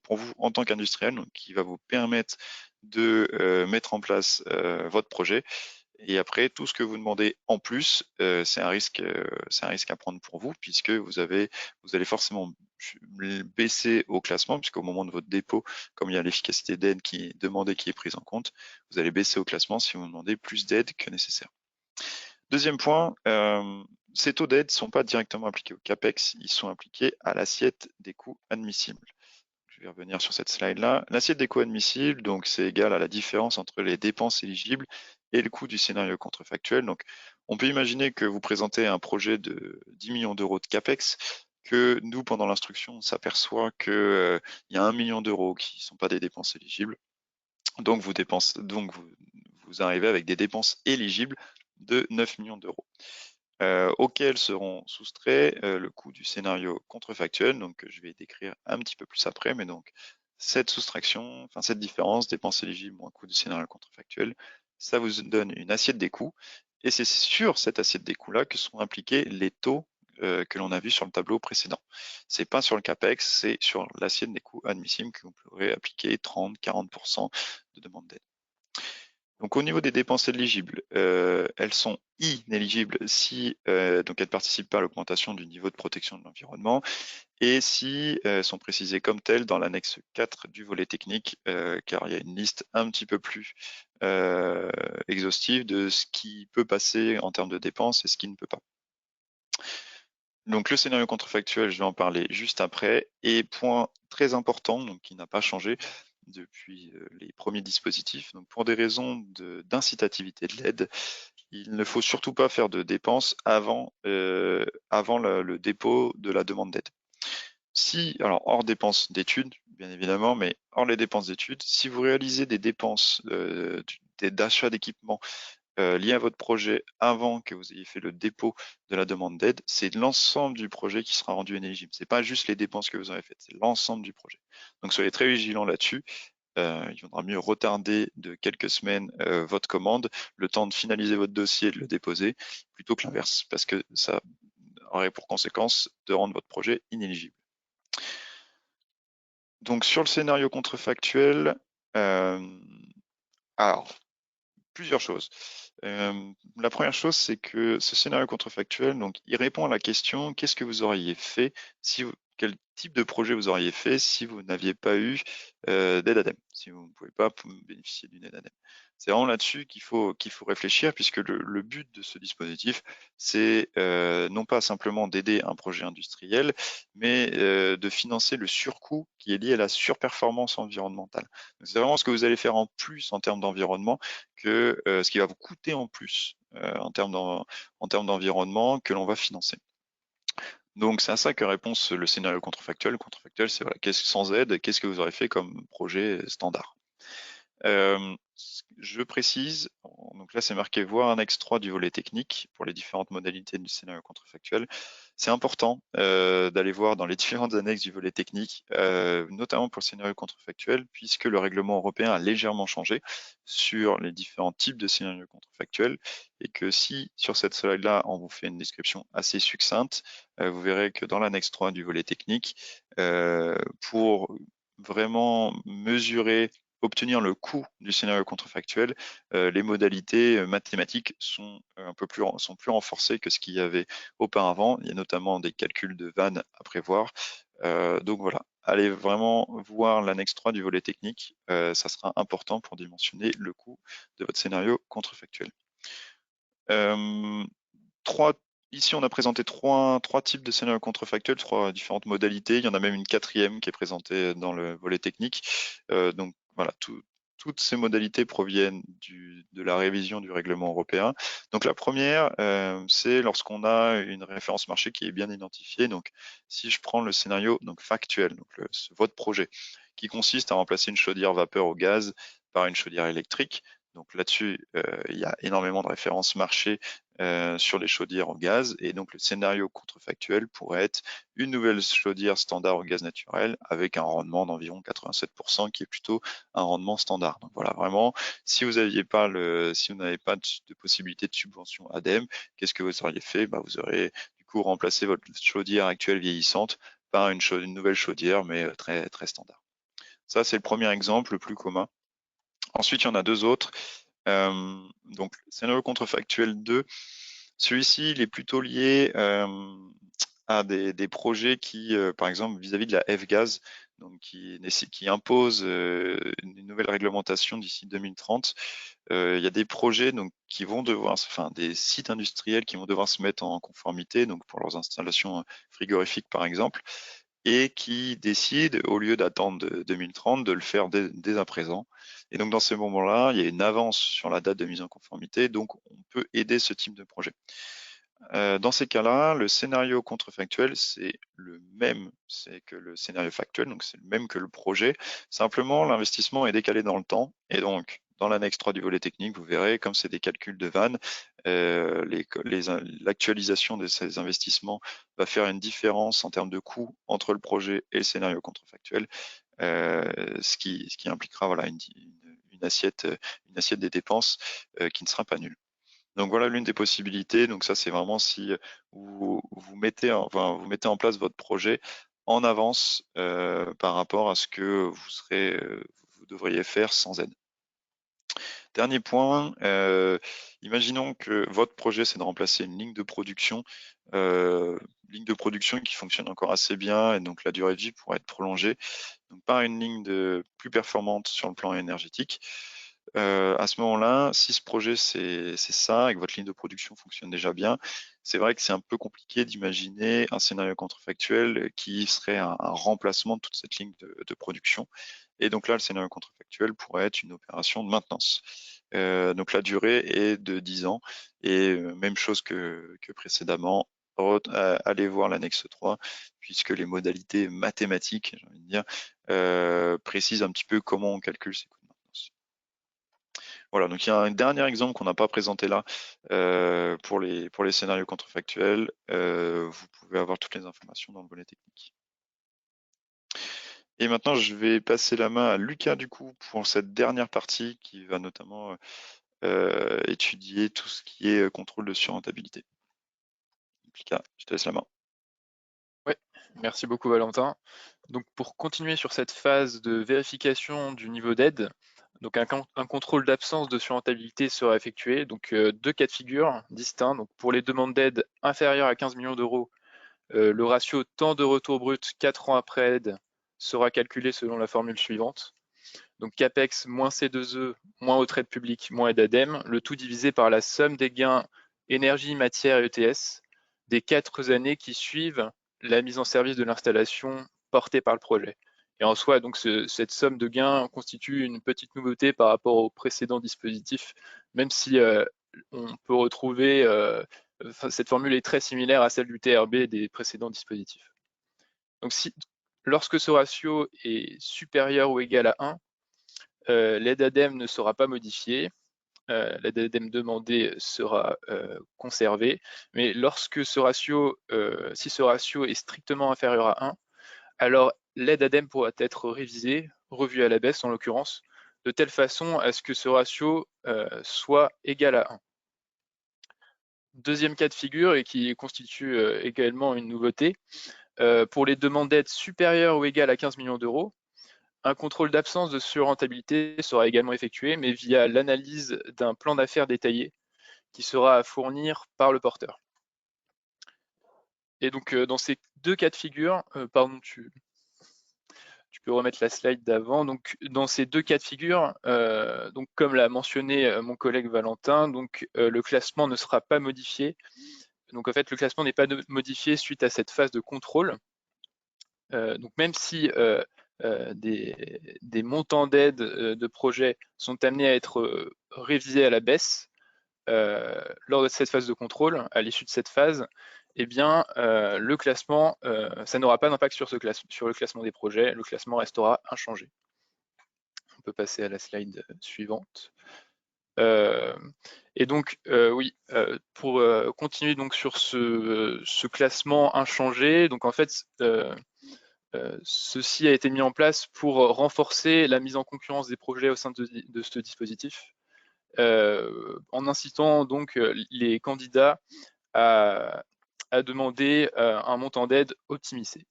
[SPEAKER 5] pour vous en tant qu'industriel, qui va vous permettre de mettre en place votre projet. Et après, tout ce que vous demandez en plus, c'est un risque à prendre pour vous, puisque vous allez forcément baisser au classement, puisqu'au moment de votre dépôt, comme il y a l'efficacité d'aide qui est demandée, qui est prise en compte, vous allez baisser au classement si vous demandez plus d'aide que nécessaire. Deuxième point, ces taux d'aide ne sont pas directement appliqués au CAPEX, ils sont appliqués à l'assiette des coûts admissibles. Je vais revenir sur cette slide-là. L'assiette des coûts admissibles, donc c'est égal à la différence entre les dépenses éligibles et le coût du scénario contrefactuel. Donc, on peut imaginer que vous présentez un projet de 10 millions d'euros de CAPEX, que nous, pendant l'instruction, on s'aperçoit qu'il y a 1 million d'euros qui ne sont pas des dépenses éligibles. Donc, vous arrivez avec des dépenses éligibles de 9 millions d'euros. Auxquels seront soustraits le coût du scénario contrefactuel, donc je vais décrire un petit peu plus après, mais donc cette soustraction, enfin cette différence, dépenses éligibles moins coût du scénario contrefactuel, ça vous donne une assiette des coûts, et c'est sur cette assiette des coûts-là que sont appliqués les taux que l'on a vu sur le tableau précédent. C'est pas sur le CAPEX, c'est sur l'assiette des coûts admissibles que vous pourrez appliquer 30-40% de demande d'aide. Donc au niveau des dépenses éligibles, elles sont inéligibles si donc elles ne participent pas à l'augmentation du niveau de protection de l'environnement et si elles sont précisées comme telles dans l'annexe 4 du volet technique, car il y a une liste un petit peu plus exhaustive de ce qui peut passer en termes de dépenses et ce qui ne peut pas. Donc le scénario contrefactuel, je vais en parler juste après. Et point très important, donc qui n'a pas changé depuis les premiers dispositifs. Donc pour des raisons d'incitativité de l'aide, il ne faut surtout pas faire de dépenses avant le dépôt de la demande d'aide. Alors hors dépenses d'études, bien évidemment, mais hors les dépenses d'études, si vous réalisez des dépenses d'achat d'équipement lié à votre projet avant que vous ayez fait le dépôt de la demande d'aide, c'est l'ensemble du projet qui sera rendu inéligible. C'est pas juste les dépenses que vous avez faites, c'est l'ensemble du projet. Donc soyez très vigilants là-dessus il vaudra mieux retarder de quelques semaines votre commande, le temps de finaliser votre dossier et de le déposer, plutôt que l'inverse, parce que ça aurait pour conséquence de rendre votre projet inéligible. Donc sur le scénario contrefactuel, alors, plusieurs choses. La première chose, c'est que ce scénario contrefactuel, donc, il répond à la question qu'est-ce que vous auriez fait si quel type de projet vous auriez fait si vous n'aviez pas eu d'aide ADEME, si vous ne pouvez pas bénéficier d'une aide ADEME. C'est vraiment là-dessus qu'il faut réfléchir, puisque le but de ce dispositif, c'est non pas simplement d'aider un projet industriel, mais de financer le surcoût qui est lié à la surperformance environnementale. C'est vraiment ce que vous allez faire en plus en termes d'environnement que ce qui va vous coûter en plus en termes d'environnement que l'on va financer. Donc c'est à ça que répond le scénario contrefactuel. Le contrefactuel, c'est voilà, sans aide, qu'est-ce que vous aurez fait comme projet standard. Je précise, donc là c'est marqué voir annexe 3 du volet technique pour les différentes modalités du scénario contrefactuel. C'est important d'aller voir dans les différentes annexes du volet technique, notamment pour le scénario contrefactuel, puisque le règlement européen a légèrement changé sur les différents types de scénarios contrefactuels, et que si sur cette slide-là on vous fait une description assez succincte, vous verrez que dans l'annexe 3 du volet technique, pour vraiment mesurer obtenir le coût du scénario contrefactuel, les modalités mathématiques sont plus renforcées que ce qu'il y avait auparavant. Il y a notamment des calculs de vannes à prévoir. Donc voilà, allez vraiment voir l'annexe 3 du volet technique. Ça sera important pour dimensionner le coût de votre scénario contrefactuel. Ici, on a présenté trois types de scénarios contrefactuels, 3 différentes modalités. Il y en a même une 4e qui est présentée dans le volet technique. Donc voilà, toutes ces modalités proviennent de la révision du règlement européen. Donc la première, c'est lorsqu'on a une référence marché qui est bien identifiée. Donc si je prends le scénario factuel, donc votre projet, qui consiste à remplacer une chaudière vapeur au gaz par une chaudière électrique. Donc là-dessus, il y a énormément de références marché sur les chaudières au gaz, et donc le scénario contrefactuel pourrait être une nouvelle chaudière standard au gaz naturel avec un rendement d'environ 87% qui est plutôt un rendement standard. Donc voilà, vraiment, si vous n'avez pas de possibilité de subvention ADEME, qu'est-ce que vous auriez fait? Vous aurez du coup remplacé votre chaudière actuelle vieillissante par une nouvelle chaudière, mais très, très standard. Ça, c'est le premier exemple, le plus commun. Ensuite, il y en a 2 autres. Donc, scénario contrefactuel 2, celui-ci, il est plutôt lié à des projets qui, par exemple, vis-à-vis de la F-Gaz, donc qui impose une nouvelle réglementation d'ici 2030. Il y a des projets qui vont devoir, des sites industriels qui vont devoir se mettre en conformité, donc pour leurs installations frigorifiques, par exemple, et qui décident, au lieu d'attendre 2030, de le faire dès à présent. Et donc dans ces moments-là, il y a une avance sur la date de mise en conformité, donc on peut aider ce type de projet. Dans ces cas-là, le scénario contrefactuel, c'est le même que le scénario factuel, donc c'est le même que le projet. Simplement, l'investissement est décalé dans le temps, et donc dans l'annexe 3 du volet technique, vous verrez, comme c'est des calculs de vannes, l'actualisation de ces investissements va faire une différence en termes de coût entre le projet et le scénario contrefactuel, ce qui impliquera voilà, une assiette des dépenses qui ne sera pas nulle. Donc voilà l'une des possibilités. Donc ça, c'est vraiment si vous mettez en place votre projet en avance par rapport à ce que vous devriez faire sans aide. Dernier point, imaginons que votre projet, c'est de remplacer une ligne de production qui fonctionne encore assez bien, et donc la durée de vie pourrait être prolongée donc par une ligne plus performante sur le plan énergétique. À ce moment-là, si ce projet c'est ça et que votre ligne de production fonctionne déjà bien, c'est vrai que c'est un peu compliqué d'imaginer un scénario contrefactuel qui serait un remplacement de toute cette ligne de production. Et donc là, le scénario contrefactuel pourrait être une opération de maintenance. Donc la durée est de 10 ans, et même chose que précédemment, allez voir l'annexe 3, puisque les modalités mathématiques, j'ai envie de dire, précisent un petit peu comment on calcule ces coûts de maintenance. Voilà, donc il y a un dernier exemple qu'on n'a pas présenté là pour les scénarios contrefactuels. Vous pouvez avoir toutes les informations dans le volet technique. Et maintenant, je vais passer la main à Lucas, du coup, pour cette dernière partie qui va notamment étudier tout ce qui est contrôle de surrentabilité. Lucas, je te laisse la main.
[SPEAKER 7] Oui, merci beaucoup Valentin. Donc pour continuer sur cette phase de vérification du niveau d'aide, donc un contrôle d'absence de surrentabilité sera effectué. Donc deux cas de figure distincts. Donc pour les demandes d'aide inférieures à 15 millions d'euros, le ratio temps de retour brut 4 ans après aide sera calculé selon la formule suivante. Donc CAPEX moins C2E moins autre aide publique moins aide ADEME, le tout divisé par la somme des gains énergie, matière et ETS des 4 années qui suivent la mise en service de l'installation portée par le projet. Et en soi, donc cette somme de gains constitue une petite nouveauté par rapport au précédent dispositif, même si on peut retrouver, cette formule est très similaire à celle du TRB des précédents dispositifs. Donc lorsque ce ratio est supérieur ou égal à 1, l'aide ADEME ne sera pas modifiée, l'aide ADEME demandée sera conservée, mais lorsque ce ratio, si ce ratio est strictement inférieur à 1, alors l'aide ADEME pourra être révisée, revue à la baisse en l'occurrence, de telle façon à ce que ce ratio soit égal à 1. Deuxième cas de figure, et qui constitue également une nouveauté, pour les demandes d'aide supérieures ou égales à 15 millions d'euros, un contrôle d'absence de surrentabilité sera également effectué, mais via l'analyse d'un plan d'affaires détaillé qui sera à fournir par le porteur. Et donc, dans ces deux cas de figure, pardon, tu peux remettre la slide d'avant. Donc, dans ces deux cas de figure, donc comme l'a mentionné mon collègue Valentin, donc le classement ne sera pas modifié. Donc, en fait, le classement n'est pas modifié suite à cette phase de contrôle. Donc, même si des montants d'aide de projet sont amenés à être révisés à la baisse lors de cette phase de contrôle, à l'issue de cette phase, eh bien, le classement, ça n'aura pas d'impact sur le classement des projets, le classement restera inchangé. On peut passer à la slide suivante. Et donc, oui, pour continuer donc sur ce classement inchangé, donc en fait, ceci a été mis en place pour renforcer la mise en concurrence des projets au sein de ce dispositif, en incitant donc les candidats à demander un montant d'aide optimisé,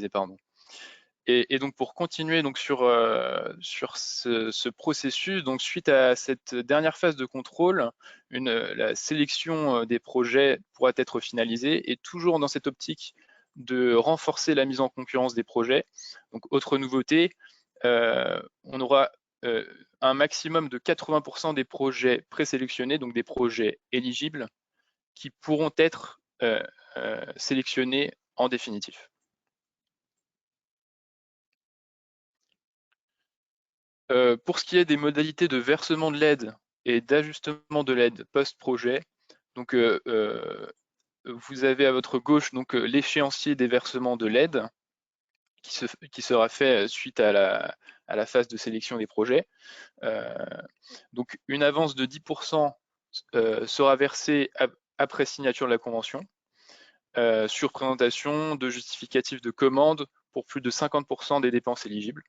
[SPEAKER 7] pardon. Et donc pour continuer donc sur ce processus, donc suite à cette dernière phase de contrôle, la sélection des projets pourra être finalisée, et toujours dans cette optique de renforcer la mise en concurrence des projets. Donc autre nouveauté, on aura un maximum de 80% des projets présélectionnés, donc des projets éligibles, qui pourront être sélectionnés en définitif. Pour ce qui est des modalités de versement de l'aide et d'ajustement de l'aide post-projet, donc vous avez à votre gauche donc l'échéancier des versements de l'aide qui sera fait suite à la phase de sélection des projets. Donc une avance de 10% sera versée après signature de la convention, sur présentation de justificatifs de commande pour plus de 50% des dépenses éligibles.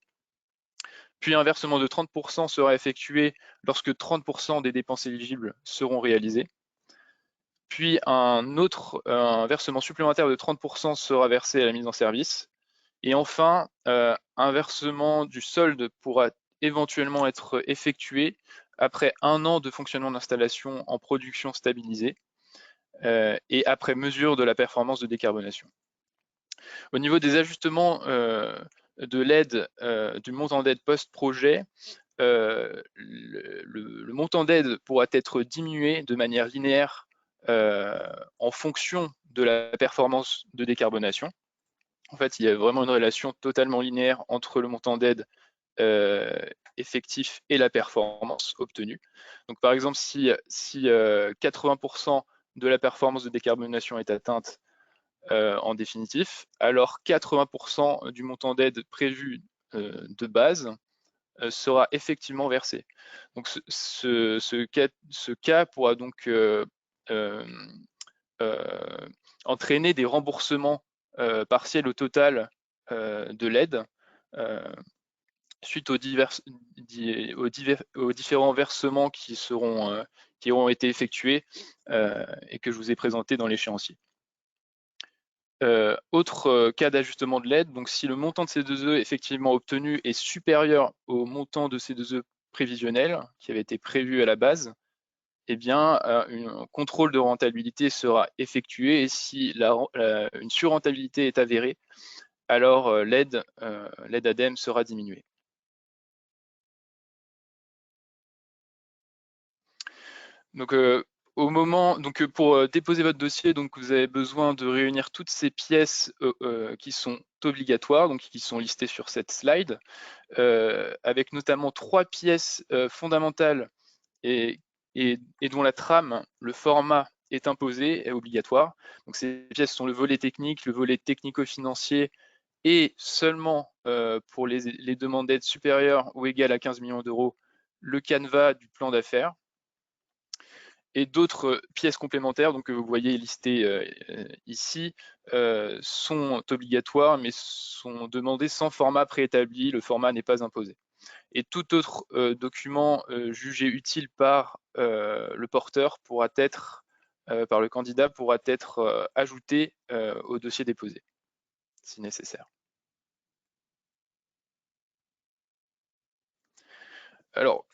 [SPEAKER 7] Puis un versement de 30% sera effectué lorsque 30% des dépenses éligibles seront réalisées. Puis un versement supplémentaire de 30% sera versé à la mise en service. Et enfin, un versement du solde pourra éventuellement être effectué après 1 an de fonctionnement d'installation en production stabilisée et après mesure de la performance de décarbonation. Au niveau des ajustements de l'aide, du montant d'aide post-projet, le montant d'aide pourra être diminué de manière linéaire en fonction de la performance de décarbonation. En fait, il y a vraiment une relation totalement linéaire entre le montant d'aide effectif et la performance obtenue. Donc, par exemple, si 80% de la performance de décarbonation est atteinte en définitif, alors 80% du montant d'aide prévu de base sera effectivement versé. Donc ce cas pourra donc entraîner des remboursements partiels au total de l'aide suite aux différents versements qui auront été effectués et que je vous ai présentés dans l'échéancier. Autre cas d'ajustement de l'aide, donc si le montant de C2E effectivement obtenu est supérieur au montant de C2E prévisionnel qui avait été prévu à la base, eh bien, un contrôle de rentabilité sera effectué et si une surrentabilité est avérée, alors l'aide ADEME sera diminuée. Donc, pour déposer votre dossier, donc vous avez besoin de réunir toutes ces pièces qui sont obligatoires, donc qui sont listées sur cette slide, avec notamment 3 pièces fondamentales et dont la trame, le format est imposé, est obligatoire. Donc ces pièces sont le volet technique, le volet technico-financier et seulement pour les demandes d'aide supérieures ou égales à 15 millions d'euros, le canevas du plan d'affaires. Et d'autres pièces complémentaires, donc que vous voyez listées ici, sont obligatoires mais sont demandées sans format préétabli, le format n'est pas imposé. Et tout autre document jugé utile par le porteur pourra être, par le candidat, pourra être ajouté au dossier déposé, si nécessaire. Alors,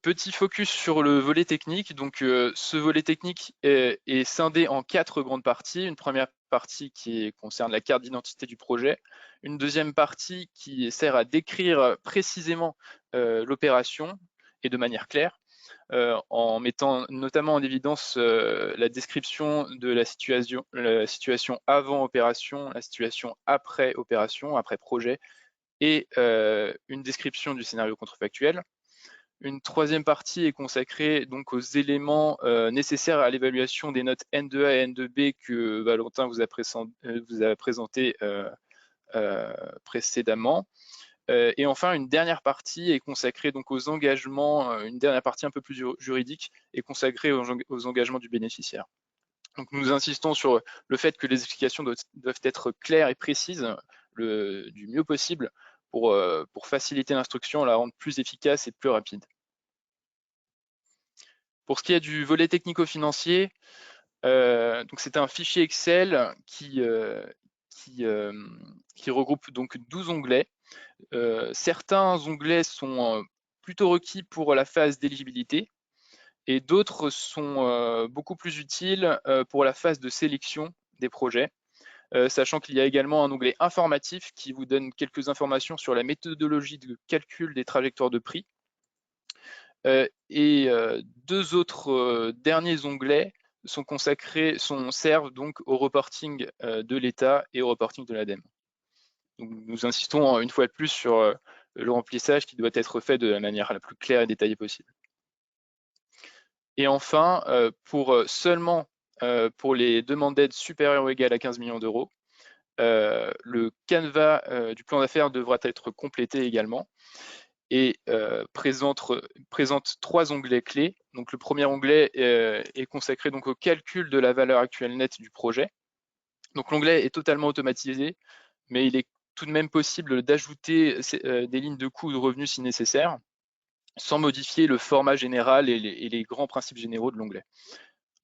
[SPEAKER 7] petit focus sur le volet technique. Donc, ce volet technique est scindé en 4 grandes parties. Une première partie qui concerne la carte d'identité du projet. Une deuxième partie qui sert à décrire précisément l'opération et de manière claire, en mettant notamment en évidence la description de la situation avant opération, la situation après opération, après projet, et une description du scénario contrefactuel. Une troisième partie est consacrée donc aux éléments nécessaires à l'évaluation des notes N2A et N2B que Valentin vous a présenté précédemment. Et enfin, une dernière partie est consacrée donc aux engagements, une dernière partie un peu plus juridique est consacrée aux engagements du bénéficiaire. Donc nous insistons sur le fait que les explications doivent être claires et précises du mieux possible pour faciliter l'instruction, la rendre plus efficace et plus rapide. Pour ce qui est du volet technico-financier, donc c'est un fichier Excel qui regroupe donc 12 onglets. Certains onglets sont plutôt requis pour la phase d'éligibilité et d'autres sont beaucoup plus utiles pour la phase de sélection des projets, sachant qu'il y a également un onglet informatif qui vous donne quelques informations sur la méthodologie de calcul des trajectoires de prix. Et 2 autres derniers onglets servent donc au reporting de l'État et au reporting de l'ADEME. Donc, nous insistons une fois de plus sur le remplissage qui doit être fait de la manière la plus claire et détaillée possible. Et enfin, seulement pour les demandes d'aide supérieures ou égales à 15 millions d'euros, le canevas du plan d'affaires devra être complété également et présente 3 onglets clés. Donc le premier onglet est consacré donc au calcul de la valeur actuelle nette du projet. Donc l'onglet est totalement automatisé, mais il est tout de même possible d'ajouter des lignes de coûts ou de revenus si nécessaire, sans modifier le format général et les grands principes généraux de l'onglet.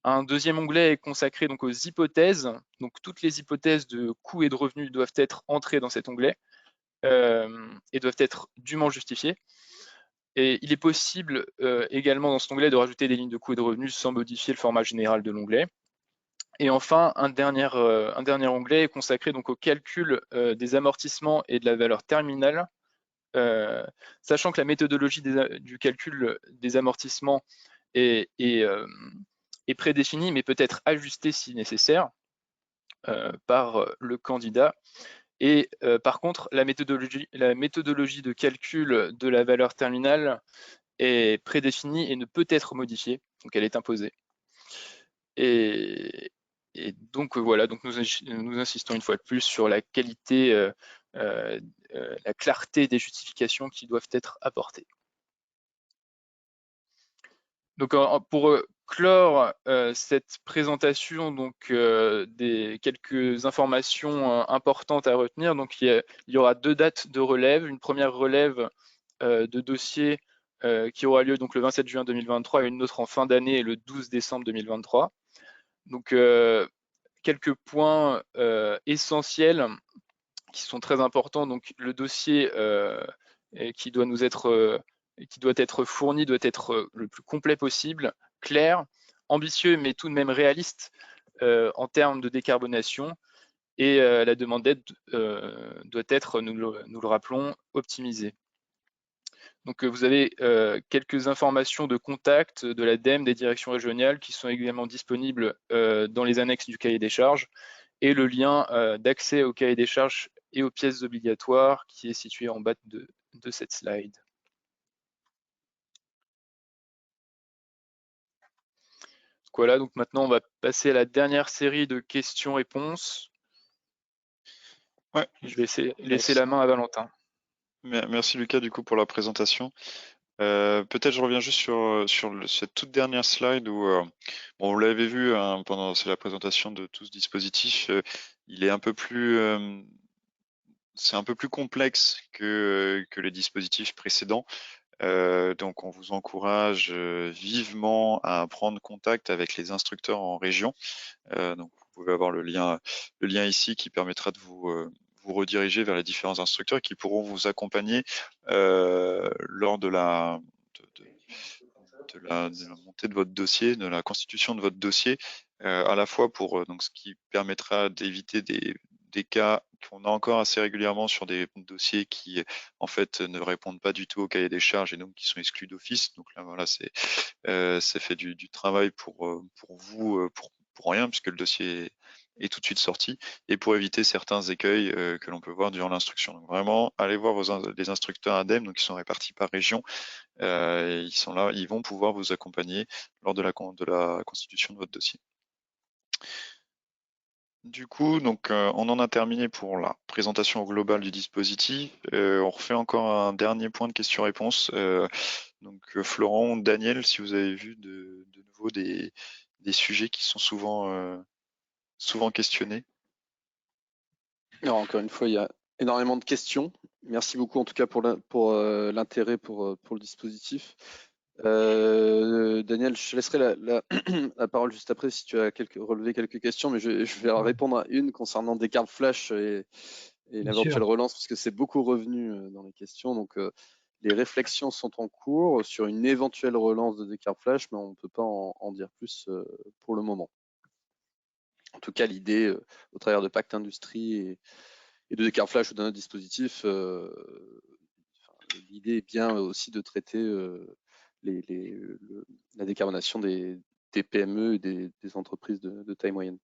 [SPEAKER 7] Un deuxième onglet est consacré donc aux hypothèses. Donc toutes les hypothèses de coûts et de revenus doivent être entrées dans cet onglet et doivent être dûment justifiées. Et il est possible également dans cet onglet de rajouter des lignes de coûts et de revenus sans modifier le format général de l'onglet. Et enfin, un dernier onglet est consacré donc au calcul des amortissements et de la valeur terminale, sachant que la méthodologie du calcul des amortissements est prédéfinie, mais peut être ajustée si nécessaire par le candidat. Et par contre, la méthodologie de calcul de la valeur terminale est prédéfinie et ne peut être modifiée, donc elle est imposée. Et donc voilà, donc nous insistons une fois de plus sur la qualité, la clarté des justifications qui doivent être apportées. Donc pour clore cette présentation, donc quelques informations importantes à retenir. Donc il y aura 2 dates de relève. Une première relève de dossier qui aura lieu donc le 27 juin 2023 et une autre en fin d'année le 12 décembre 2023. Donc quelques points essentiels qui sont très importants. Donc le dossier qui doit être fourni doit être le plus complet possible, clair, ambitieux mais tout de même réaliste en termes de décarbonation. Et la demande d'aide doit être, nous le rappelons, optimisée. Donc vous avez quelques informations de contact de l'ADEME, des directions régionales qui sont également disponibles dans les annexes du cahier des charges et le lien d'accès au cahier des charges et aux pièces obligatoires qui est situé en bas de cette slide. Voilà, donc maintenant on va passer à la dernière série de questions-réponses.
[SPEAKER 5] Ouais.
[SPEAKER 7] Je vais laisser la main à Valentin.
[SPEAKER 5] Merci Lucas du coup pour la présentation. Peut-être je reviens juste sur cette toute dernière slide où, bon, vous l'avez vu hein, pendant la présentation de tout ce dispositif, il est un peu plus, c'est un peu plus complexe que les dispositifs précédents. Donc on vous encourage vivement à prendre contact avec les instructeurs en région. Donc vous pouvez avoir le lien ici qui permettra de vous rediriger vers les différents instructeurs qui pourront vous accompagner lors de la montée de votre dossier, de la constitution de votre dossier, à la fois pour donc ce qui permettra d'éviter des cas qu'on a encore assez régulièrement sur des dossiers qui en fait ne répondent pas du tout au cahier des charges et donc qui sont exclus d'office. Donc là voilà, c'est fait du travail pour vous pour rien puisque le dossier est tout de suite sorti et pour éviter certains écueils que l'on peut voir durant l'instruction. Donc vraiment, allez voir les instructeurs ADEME, donc qui sont répartis par région. Ils sont là, ils vont pouvoir vous accompagner lors de la constitution de votre dossier. Du coup, donc on en a terminé pour la présentation globale du dispositif. On refait encore un dernier point de questions-réponses. Donc Florent, Daniel, si vous avez vu de nouveau des sujets qui sont souvent questionnés.
[SPEAKER 3] Alors encore une fois, il y a énormément de questions. Merci beaucoup en tout cas pour l'intérêt pour le dispositif. Daniel, je te laisserai la parole juste après si tu as relevé quelques questions, mais je vais répondre à une concernant Descartes Flash et l'éventuelle relance, parce que c'est beaucoup revenu dans les questions. Donc, les réflexions sont en cours sur une éventuelle relance de Descartes Flash, mais on ne peut pas en dire plus pour le moment. En tout cas, l'idée, au travers de Pacte Industrie et de Descartes Flash ou d'un autre dispositif, l'idée est bien aussi de traiter la décarbonation des PME et des entreprises de taille moyenne.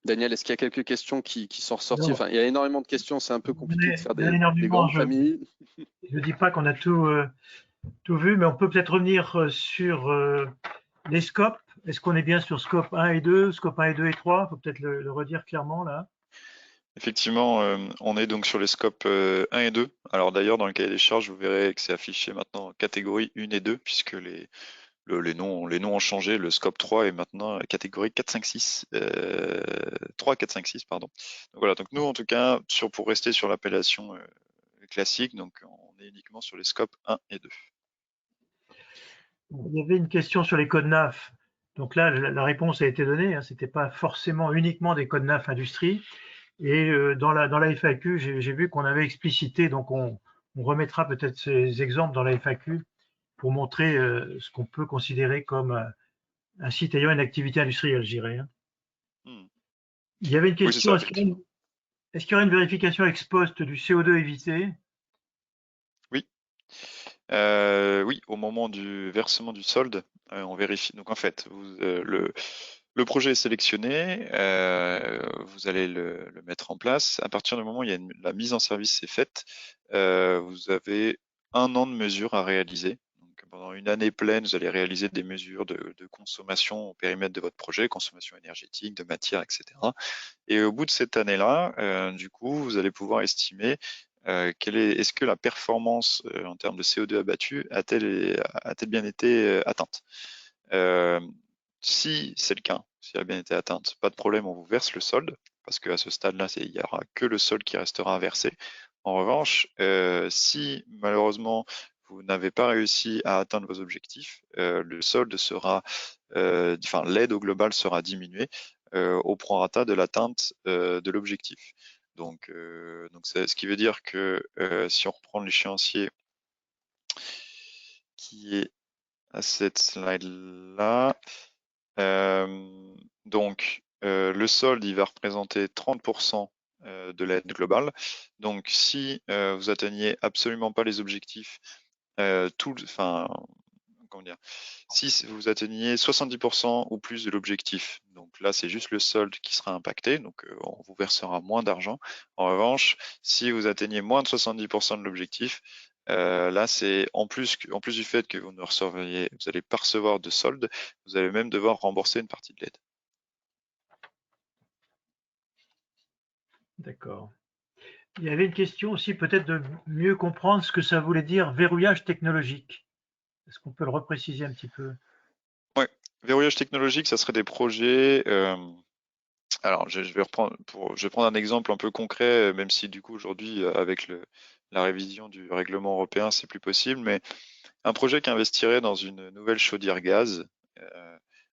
[SPEAKER 3] Daniel, est-ce qu'il y a quelques questions qui sont ressorties? Enfin, il y a énormément de questions, c'est un peu compliqué de faire des grandes familles.
[SPEAKER 1] Je ne dis pas qu'on a tout vu, mais on peut peut-être revenir sur les scopes. Est-ce qu'on est bien sur scope 1 et 2, scope 1 et 2 et 3? Il faut peut-être le redire clairement là.
[SPEAKER 5] Effectivement, on est donc sur les scopes 1 et 2. Alors d'ailleurs, dans le cahier des charges, vous verrez que c'est affiché maintenant catégorie 1 et 2, puisque les noms ont changé. Le scope 3 est maintenant catégorie 4, 5, 6. 3, 4, 5, 6, pardon. Donc voilà, donc nous, en tout cas, pour rester sur l'appellation classique, donc on est uniquement sur les scopes 1 et 2.
[SPEAKER 1] Il y avait une question sur les codes NAF. Donc là, la réponse a été donnée. Hein, ce n'était pas forcément uniquement des codes NAF industrie. Et dans la FAQ, j'ai vu qu'on avait explicité, donc on remettra peut-être ces exemples dans la FAQ pour montrer ce qu'on peut considérer comme un site ayant une activité industrielle, je dirais. Hein. Il y avait une question, est-ce qu'il y aura une vérification ex post du CO2 évité?
[SPEAKER 5] Oui. Oui, au moment du versement du solde, on vérifie. Donc en fait, le projet est sélectionné, vous allez le mettre en place. À partir du moment où la mise en service est faite, vous avez 1 an de mesures à réaliser. Donc, pendant une année pleine, vous allez réaliser des mesures de consommation au périmètre de votre projet, consommation énergétique, de matière, etc. Et au bout de cette année-là, du coup, vous allez pouvoir estimer est-ce que la performance en termes de CO2 abattu a-t-elle bien été atteinte? Si c'est le cas, si elle a bien été atteinte, pas de problème, on vous verse le solde, parce qu'à ce stade-là, il n'y aura que le solde qui restera à verser. En revanche, si malheureusement vous n'avez pas réussi à atteindre vos objectifs, le solde sera, enfin l'aide au global sera diminuée au prorata de l'atteinte de l'objectif. Donc ce qui veut dire que si on reprend l'échéancier qui est à cette slide-là, donc le solde, il va représenter 30% de l'aide globale. Donc si vous atteignez absolument pas les objectifs, comment dire, si vous atteignez 70% ou plus de l'objectif, donc là c'est juste le solde qui sera impacté, donc on vous versera moins d'argent. En revanche, si vous atteignez moins de 70% de l'objectif, là c'est en plus du fait que vous allez pas recevoir de solde, vous allez même devoir rembourser une partie de l'aide.
[SPEAKER 1] D'accord. Il y avait une question aussi, peut-être de mieux comprendre ce que ça voulait dire verrouillage technologique. Est-ce qu'on peut le repréciser un petit peu?
[SPEAKER 5] Oui, verrouillage technologique, ça serait des projets. Alors, je vais prendre un exemple un peu concret, même si du coup aujourd'hui, avec la révision du règlement européen, c'est plus possible, mais un projet qui investirait dans une nouvelle chaudière gaz,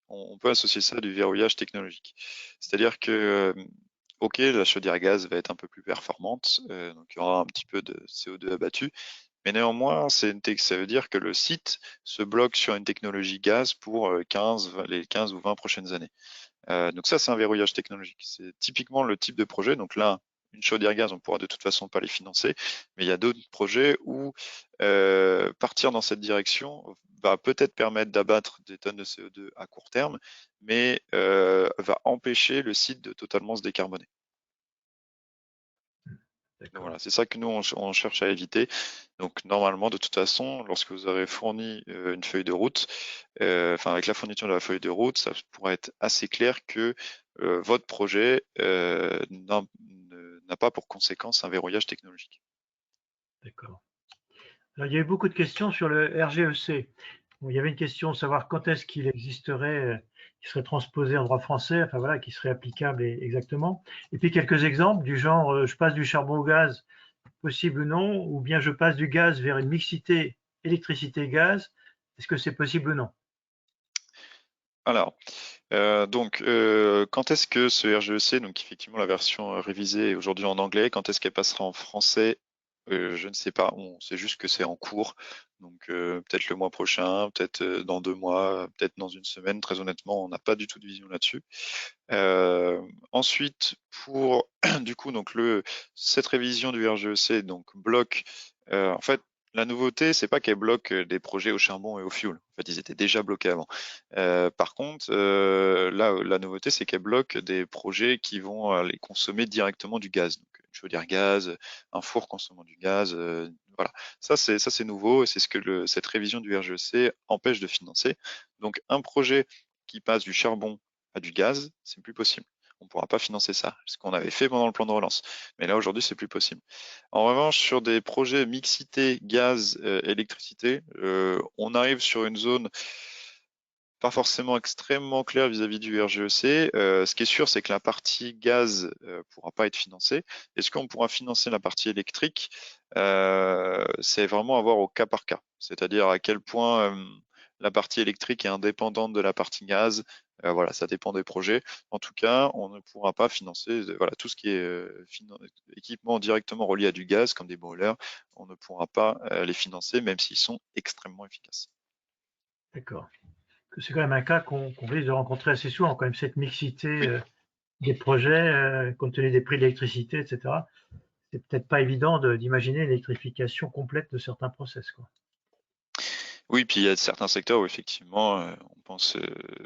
[SPEAKER 5] on peut associer ça à du verrouillage technologique. C'est-à-dire que, ok, la chaudière gaz va être un peu plus performante, donc il y aura un petit peu de CO2 abattu, mais néanmoins, ça veut dire que le site se bloque sur une technologie gaz pour les 15 ou 20 prochaines années. Donc ça, c'est un verrouillage technologique. C'est typiquement le type de projet. Donc là, une chaudière gaz, on pourra de toute façon pas les financer, mais il y a d'autres projets où partir dans cette direction va peut-être permettre d'abattre des tonnes de CO2 à court terme, mais va empêcher le site de totalement se décarboner. Donc voilà, c'est ça que nous, on cherche à éviter. Donc normalement, de toute façon, lorsque vous aurez fourni une feuille de route, avec la fourniture de la feuille de route, ça pourra être assez clair que votre projet n'a pas pour conséquence un verrouillage technologique.
[SPEAKER 1] D'accord. Alors, il y a eu beaucoup de questions sur le RGEC. Bon, il y avait une question de savoir quand est-ce qu'il existerait, qui serait transposé en droit français, enfin voilà, qui serait applicable exactement. Et puis quelques exemples du genre, je passe du charbon au gaz, possible ou non, ou bien je passe du gaz vers une mixité électricité-gaz, est-ce que c'est possible ou non?
[SPEAKER 5] Alors, quand est-ce que ce RGEC, donc effectivement la version révisée est aujourd'hui en anglais, quand est-ce qu'elle passera en français? Je ne sais pas, on sait juste que c'est en cours, donc peut-être le mois prochain, peut-être dans 2 mois, peut-être dans une semaine. Très honnêtement, on n'a pas du tout de vision là-dessus. Ensuite, pour du coup, donc cette révision du RGEC donc bloque. En fait, la nouveauté, c'est pas qu'elle bloque des projets au charbon et au fioul. En fait, ils étaient déjà bloqués avant. Par contre, là, la nouveauté, c'est qu'elle bloque des projets qui vont aller consommer directement du gaz. Donc, une chaudière gaz, un four consommant du gaz, voilà. Ça, c'est nouveau et c'est ce que cette révision du RGEC empêche de financer. Donc, un projet qui passe du charbon à du gaz, c'est plus possible. On ne pourra pas financer ça, ce qu'on avait fait pendant le plan de relance. Mais là, aujourd'hui, c'est plus possible. En revanche, sur des projets mixité gaz, électricité, on arrive sur une zone pas forcément extrêmement claire vis-à-vis du RGEC. Ce qui est sûr, c'est que la partie gaz ne pourra pas être financée. Est-ce qu'on pourra financer la partie électrique? C'est vraiment à voir au cas par cas. C'est-à-dire à quel point la partie électrique est indépendante de la partie gaz. Voilà, ça dépend des projets. En tout cas, on ne pourra pas financer voilà, tout ce qui est équipement directement relié à du gaz, comme des boilers. On ne pourra pas les financer, même s'ils sont extrêmement efficaces.
[SPEAKER 1] D'accord. C'est quand même un cas qu'on risque de rencontrer assez souvent, quand même, cette mixité des projets, compte tenu des prix de l'électricité, etc. C'est peut-être pas évident d'imaginer l'électrification complète de certains process, quoi.
[SPEAKER 5] Oui, puis il y a certains secteurs où effectivement, on pense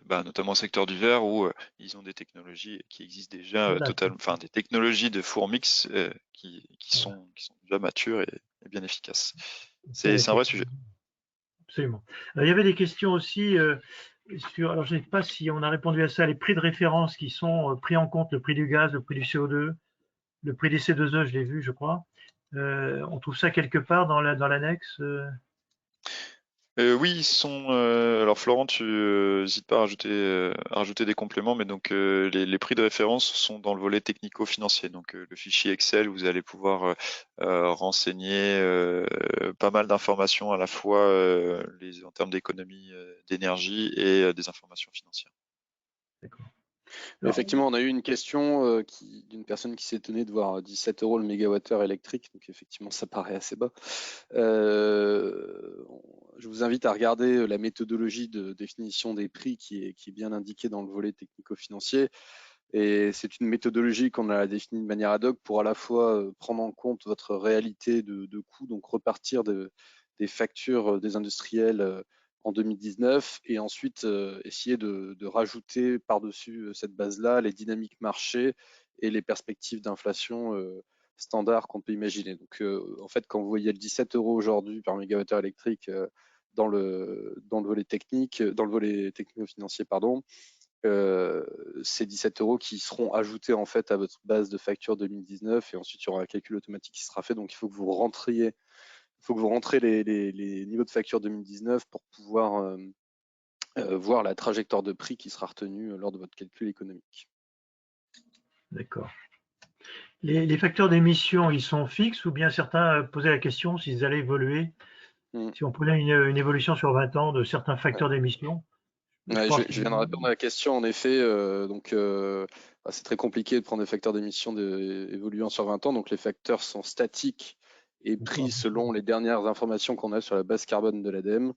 [SPEAKER 5] notamment au secteur du verre où ils ont des technologies qui existent déjà totalement, des technologies de four mix qui sont déjà matures et bien efficaces. C'est un vrai sujet.
[SPEAKER 1] Absolument. Alors, il y avait des questions aussi sur, alors je ne sais pas si on a répondu à ça, les prix de référence qui sont pris en compte, le prix du gaz, le prix du CO2, le prix des C2E, je l'ai vu, je crois. On trouve ça quelque part dans l'annexe
[SPEAKER 5] Oui, ils sont. Alors Florent, tu n'hésites pas à rajouter des compléments, mais donc les prix de référence sont dans le volet technico-financier. Donc le fichier Excel, vous allez pouvoir renseigner pas mal d'informations à la fois en termes d'économie d'énergie et des informations financières.
[SPEAKER 1] D'accord.
[SPEAKER 3] Effectivement, on a eu une question d'une personne qui s'étonnait de voir 17 € le mégawattheure électrique, donc effectivement, ça paraît assez bas. Je vous invite à regarder la méthodologie de définition des prix qui est bien indiquée dans le volet technico-financier. Et c'est une méthodologie qu'on a définie de manière ad hoc pour à la fois prendre en compte votre réalité de coût, donc repartir des factures des industriels en 2019 et ensuite essayer de rajouter par-dessus cette base-là les dynamiques marché et les perspectives d'inflation standard qu'on peut imaginer. Donc en fait, quand vous voyez le 17 € aujourd'hui par mégawattheure électrique dans le volet technique, dans le volet technico-financier, pardon, ces 17 € qui seront ajoutés en fait à votre base de facture 2019 et ensuite il y aura un calcul automatique qui sera fait. Donc il faut que vous rentriez les niveaux de facture 2019 pour pouvoir voir la trajectoire de prix qui sera retenue lors de votre calcul économique.
[SPEAKER 1] D'accord. Les facteurs d'émission, ils sont fixes ou bien certains posaient la question s'ils allaient évoluer, si on prenait une évolution sur 20 ans de certains facteurs d'émission?
[SPEAKER 3] Je viens de répondre à la question, en effet. C'est très compliqué de prendre des facteurs d'émission évoluant sur 20 ans. Donc, les facteurs sont statiques et pris selon les dernières informations qu'on a sur la base carbone de l'ADEME,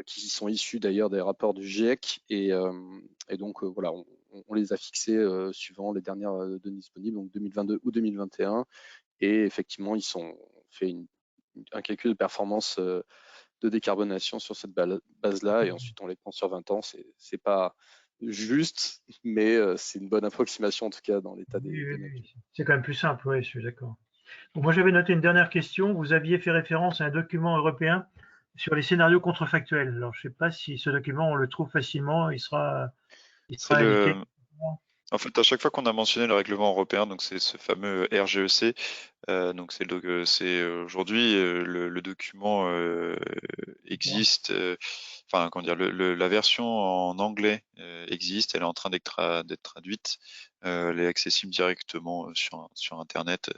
[SPEAKER 3] qui sont issues d'ailleurs des rapports du GIEC. Et donc, voilà, on les a fixés suivant les dernières données disponibles, donc 2022 ou 2021. Et effectivement, ils sont fait un calcul de performance de décarbonation sur cette base-là, et ensuite on les prend sur 20 ans. C'est pas juste, mais c'est une bonne approximation en tout cas dans l'état des
[SPEAKER 1] Oui. C'est quand même plus simple, oui, je suis d'accord. Bon, moi j'avais noté une dernière question. Vous aviez fait référence à un document européen sur les scénarios contrefactuels. Alors je ne sais pas si ce document on le trouve facilement, il sera indiqué.
[SPEAKER 5] En fait, à chaque fois qu'on a mentionné le règlement européen, donc c'est ce fameux RGEC, donc c'est aujourd'hui le document existe. Enfin, comment dire, la version en anglais existe. Elle est en train d'être traduite. Elle est accessible directement sur Internet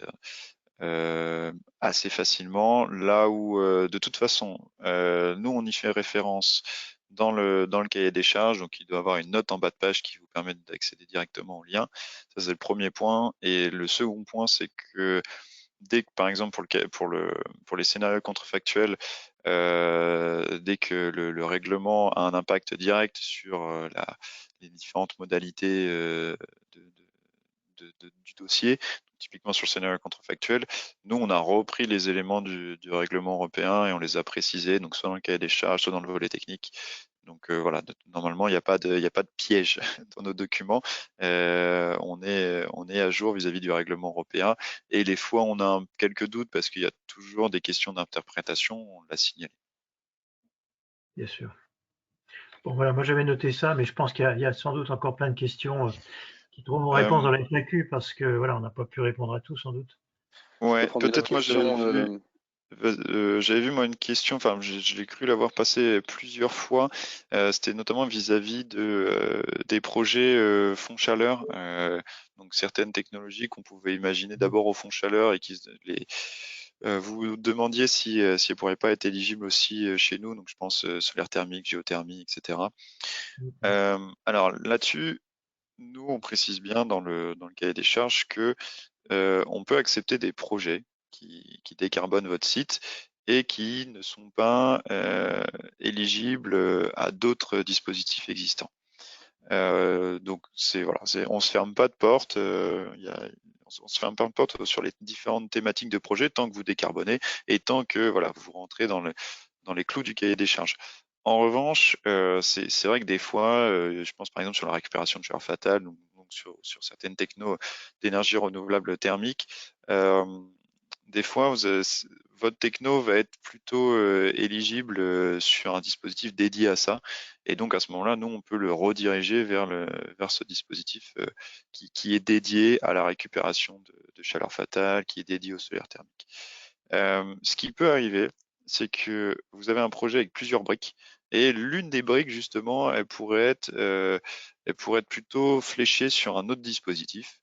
[SPEAKER 5] assez facilement. Là où, de toute façon, nous on y fait référence dans le cahier des charges, donc il doit avoir une note en bas de page qui vous permet d'accéder directement au lien. Ça, c'est le premier point. Et le second point, c'est que dès que, par exemple, pour les scénarios contrefactuels, dès que le règlement a un impact direct sur les différentes modalités du dossier, typiquement sur le scénario contrefactuel, nous, on a repris les éléments du règlement européen et on les a précisés, donc soit dans le cahier des charges, soit dans le volet technique. Donc voilà, normalement, il n'y a pas de piège dans nos documents. On est à jour vis-à-vis du règlement européen. Et les fois, on a quelques doutes parce qu'il y a toujours des questions d'interprétation, on l'a signalé.
[SPEAKER 1] Bien sûr. Bon, voilà, moi j'avais noté ça, mais je pense qu'il y a sans doute encore plein de questions qui trouveront réponse dans la FAQ parce que voilà, on n'a pas pu répondre à tout sans doute.
[SPEAKER 5] Ouais, peut-être moi j'avais vu moi une question, enfin je l'ai cru l'avoir passé plusieurs fois. C'était notamment vis-à-vis des projets fond chaleur, donc certaines technologies qu'on pouvait imaginer d'abord au fond chaleur et vous demandiez si elles pourraient pas être éligibles aussi chez nous, donc je pense solaire thermique, géothermie, etc. Alors là-dessus, nous on précise bien dans le cahier des charges que on peut accepter des projets qui décarbonent votre site et qui ne sont pas éligibles à d'autres dispositifs existants. Donc on se ferme pas de porte. On se ferme pas de porte sur les différentes thématiques de projet tant que vous décarbonez et tant que vous rentrez dans les clous du cahier des charges. En revanche, c'est vrai que des fois, je pense par exemple sur la récupération de chaleur fatale, donc sur certaines technos d'énergie renouvelable thermique, des fois, votre techno va être plutôt éligible sur un dispositif dédié à ça. Et donc à ce moment-là, nous, on peut le rediriger vers ce dispositif qui est dédié à la récupération de chaleur fatale, qui est dédié au solaire thermique. Ce qui peut arriver, c'est que vous avez un projet avec plusieurs briques, et l'une des briques, justement, elle pourrait être plutôt fléchée sur un autre dispositif.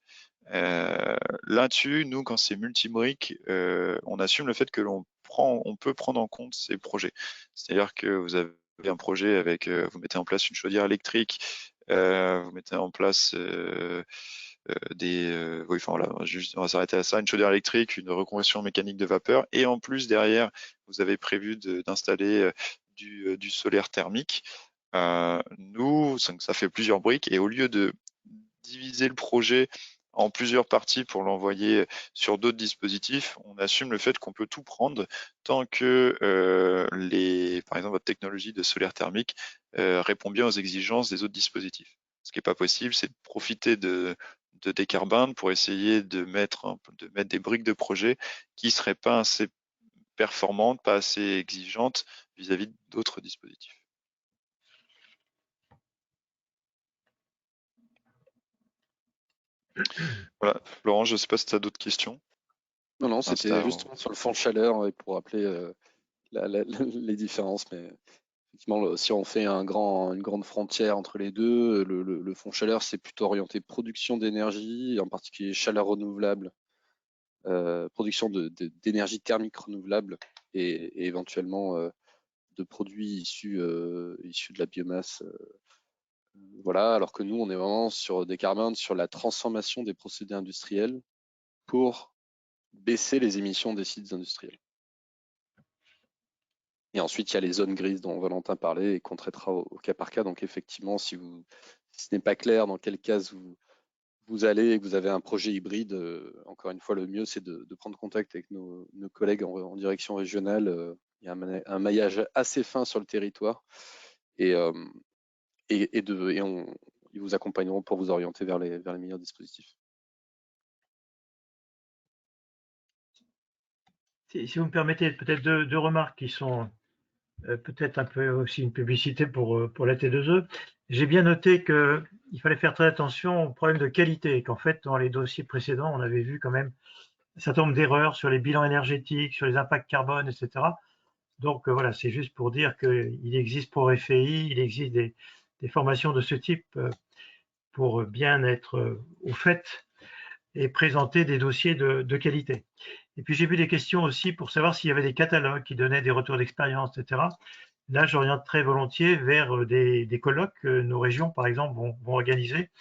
[SPEAKER 5] Là-dessus, nous, quand c'est multi-briques, on assume le fait que on peut prendre en compte ces projets. C'est-à-dire que vous avez un projet avec, vous mettez en place une chaudière électrique, vous mettez en place oui, enfin voilà, juste, on va s'arrêter à ça, une chaudière électrique, une reconversion mécanique de vapeur, et en plus derrière, vous avez prévu d'installer du solaire thermique. Nous, ça fait plusieurs briques, et au lieu de diviser le projet en plusieurs parties pour l'envoyer sur d'autres dispositifs, on assume le fait qu'on peut tout prendre tant que par exemple, votre technologie de solaire thermique répond bien aux exigences des autres dispositifs. Ce qui n'est pas possible, c'est de profiter de Decarbund pour essayer de mettre des briques de projet qui ne seraient pas assez performantes, pas assez exigeantes vis-à-vis d'autres dispositifs. Voilà, Laurent, je ne sais pas si tu as d'autres questions.
[SPEAKER 3] Non, c'était justement sur le fond chaleur et pour rappeler les différences. Mais effectivement, si on fait une grande frontière entre les deux, le fond chaleur, c'est plutôt orienté production d'énergie, en particulier chaleur renouvelable, production d'énergie thermique renouvelable et éventuellement de produits issus de la biomasse. Voilà, alors que nous, on est vraiment sur Decarbund, sur la transformation des procédés industriels pour baisser les émissions des sites industriels. Et ensuite, il y a les zones grises dont Valentin parlait et qu'on traitera au cas par cas. Donc effectivement, si ce n'est pas clair dans quelle case vous allez et que vous avez un projet hybride, encore une fois, le mieux, c'est de prendre contact avec nos collègues en direction régionale. Il y a un maillage assez fin sur le territoire et ils vous accompagneront pour vous orienter vers les meilleurs dispositifs.
[SPEAKER 1] Si vous me permettez, peut-être deux remarques qui sont peut-être un peu aussi une publicité pour la T2E. J'ai bien noté qu'il fallait faire très attention aux problèmes de qualité et qu'en fait, dans les dossiers précédents, on avait vu quand même un certain nombre d'erreurs sur les bilans énergétiques, sur les impacts carbone, etc. Donc voilà, c'est juste pour dire qu'il existe pour FEI, il existe des formations de ce type pour bien être au fait et présenter des dossiers de qualité. Et puis j'ai vu des questions aussi pour savoir s'il y avait des catalogues qui donnaient des retours d'expérience, etc. Là, j'oriente très volontiers vers des colloques que nos régions, par exemple, vont organiser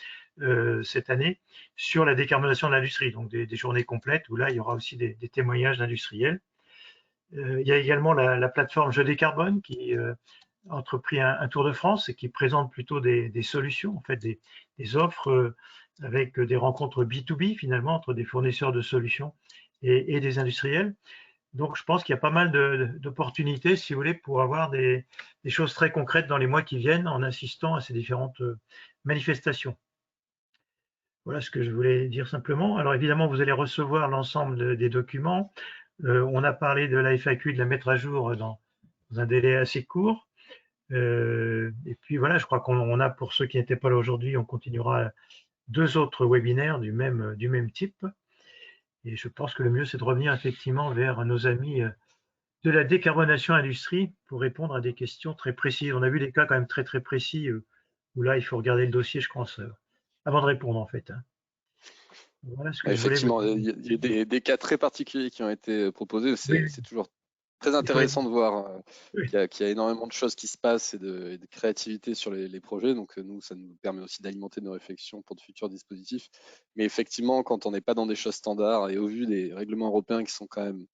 [SPEAKER 1] cette année sur la décarbonation de l'industrie, donc des journées complètes où là, il y aura aussi des témoignages d'industriels. Il y a également la plateforme Je décarbone qui a entrepris un tour de France et qui présente plutôt des solutions, en fait, des offres avec des rencontres B2B finalement entre des fournisseurs de solutions et des industriels. Donc, je pense qu'il y a pas mal d'opportunités, si vous voulez, pour avoir des choses très concrètes dans les mois qui viennent en assistant à ces différentes manifestations. Voilà ce que je voulais dire simplement. Alors, évidemment, vous allez recevoir l'ensemble des documents. On a parlé de la FAQ, de la mettre à jour dans un délai assez court. Et puis, voilà, je crois qu'on a, pour ceux qui n'étaient pas là aujourd'hui, on continuera 2 autres webinaires du même type. Et je pense que le mieux, c'est de revenir effectivement vers nos amis de la décarbonation industrie pour répondre à des questions très précises. On a vu des cas quand même très très précis où là, il faut regarder le dossier, je pense, avant de répondre en fait. Voilà ce que
[SPEAKER 3] effectivement, il y a des cas très particuliers qui ont été proposés. C'est toujours très intéressant de voir qu'il y a énormément de choses qui se passent et de créativité sur les projets. Donc nous, ça nous permet aussi d'alimenter nos réflexions pour de futurs dispositifs. Mais effectivement, quand on n'est pas dans des choses standards et au vu des règlements européens qui sont quand même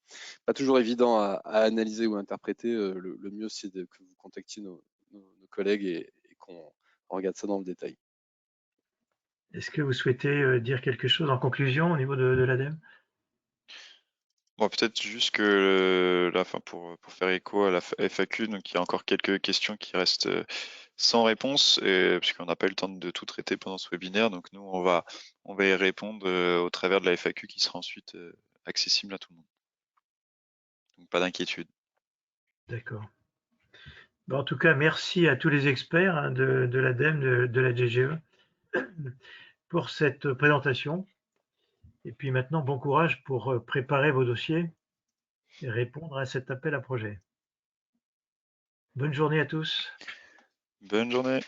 [SPEAKER 3] pas toujours évidents à analyser ou à interpréter, le mieux c'est que vous contactiez nos collègues et qu'on regarde ça dans le détail.
[SPEAKER 1] Est-ce que vous souhaitez dire quelque chose en conclusion au niveau de l'ADEME?
[SPEAKER 5] Bon, peut-être juste que pour faire écho à la FAQ, donc il y a encore quelques questions qui restent sans réponse, puisqu'on n'a pas eu le temps de tout traiter pendant ce webinaire. Donc nous, on va y répondre au travers de la FAQ qui sera ensuite accessible à tout le monde. Donc donc pas d'inquiétude.
[SPEAKER 1] D'accord. En tout cas, merci à tous les experts hein, de l'ADEME, de la DGE pour cette présentation. Et puis maintenant, bon courage pour préparer vos dossiers et répondre à cet appel à projet. Bonne journée à tous.
[SPEAKER 5] Bonne journée.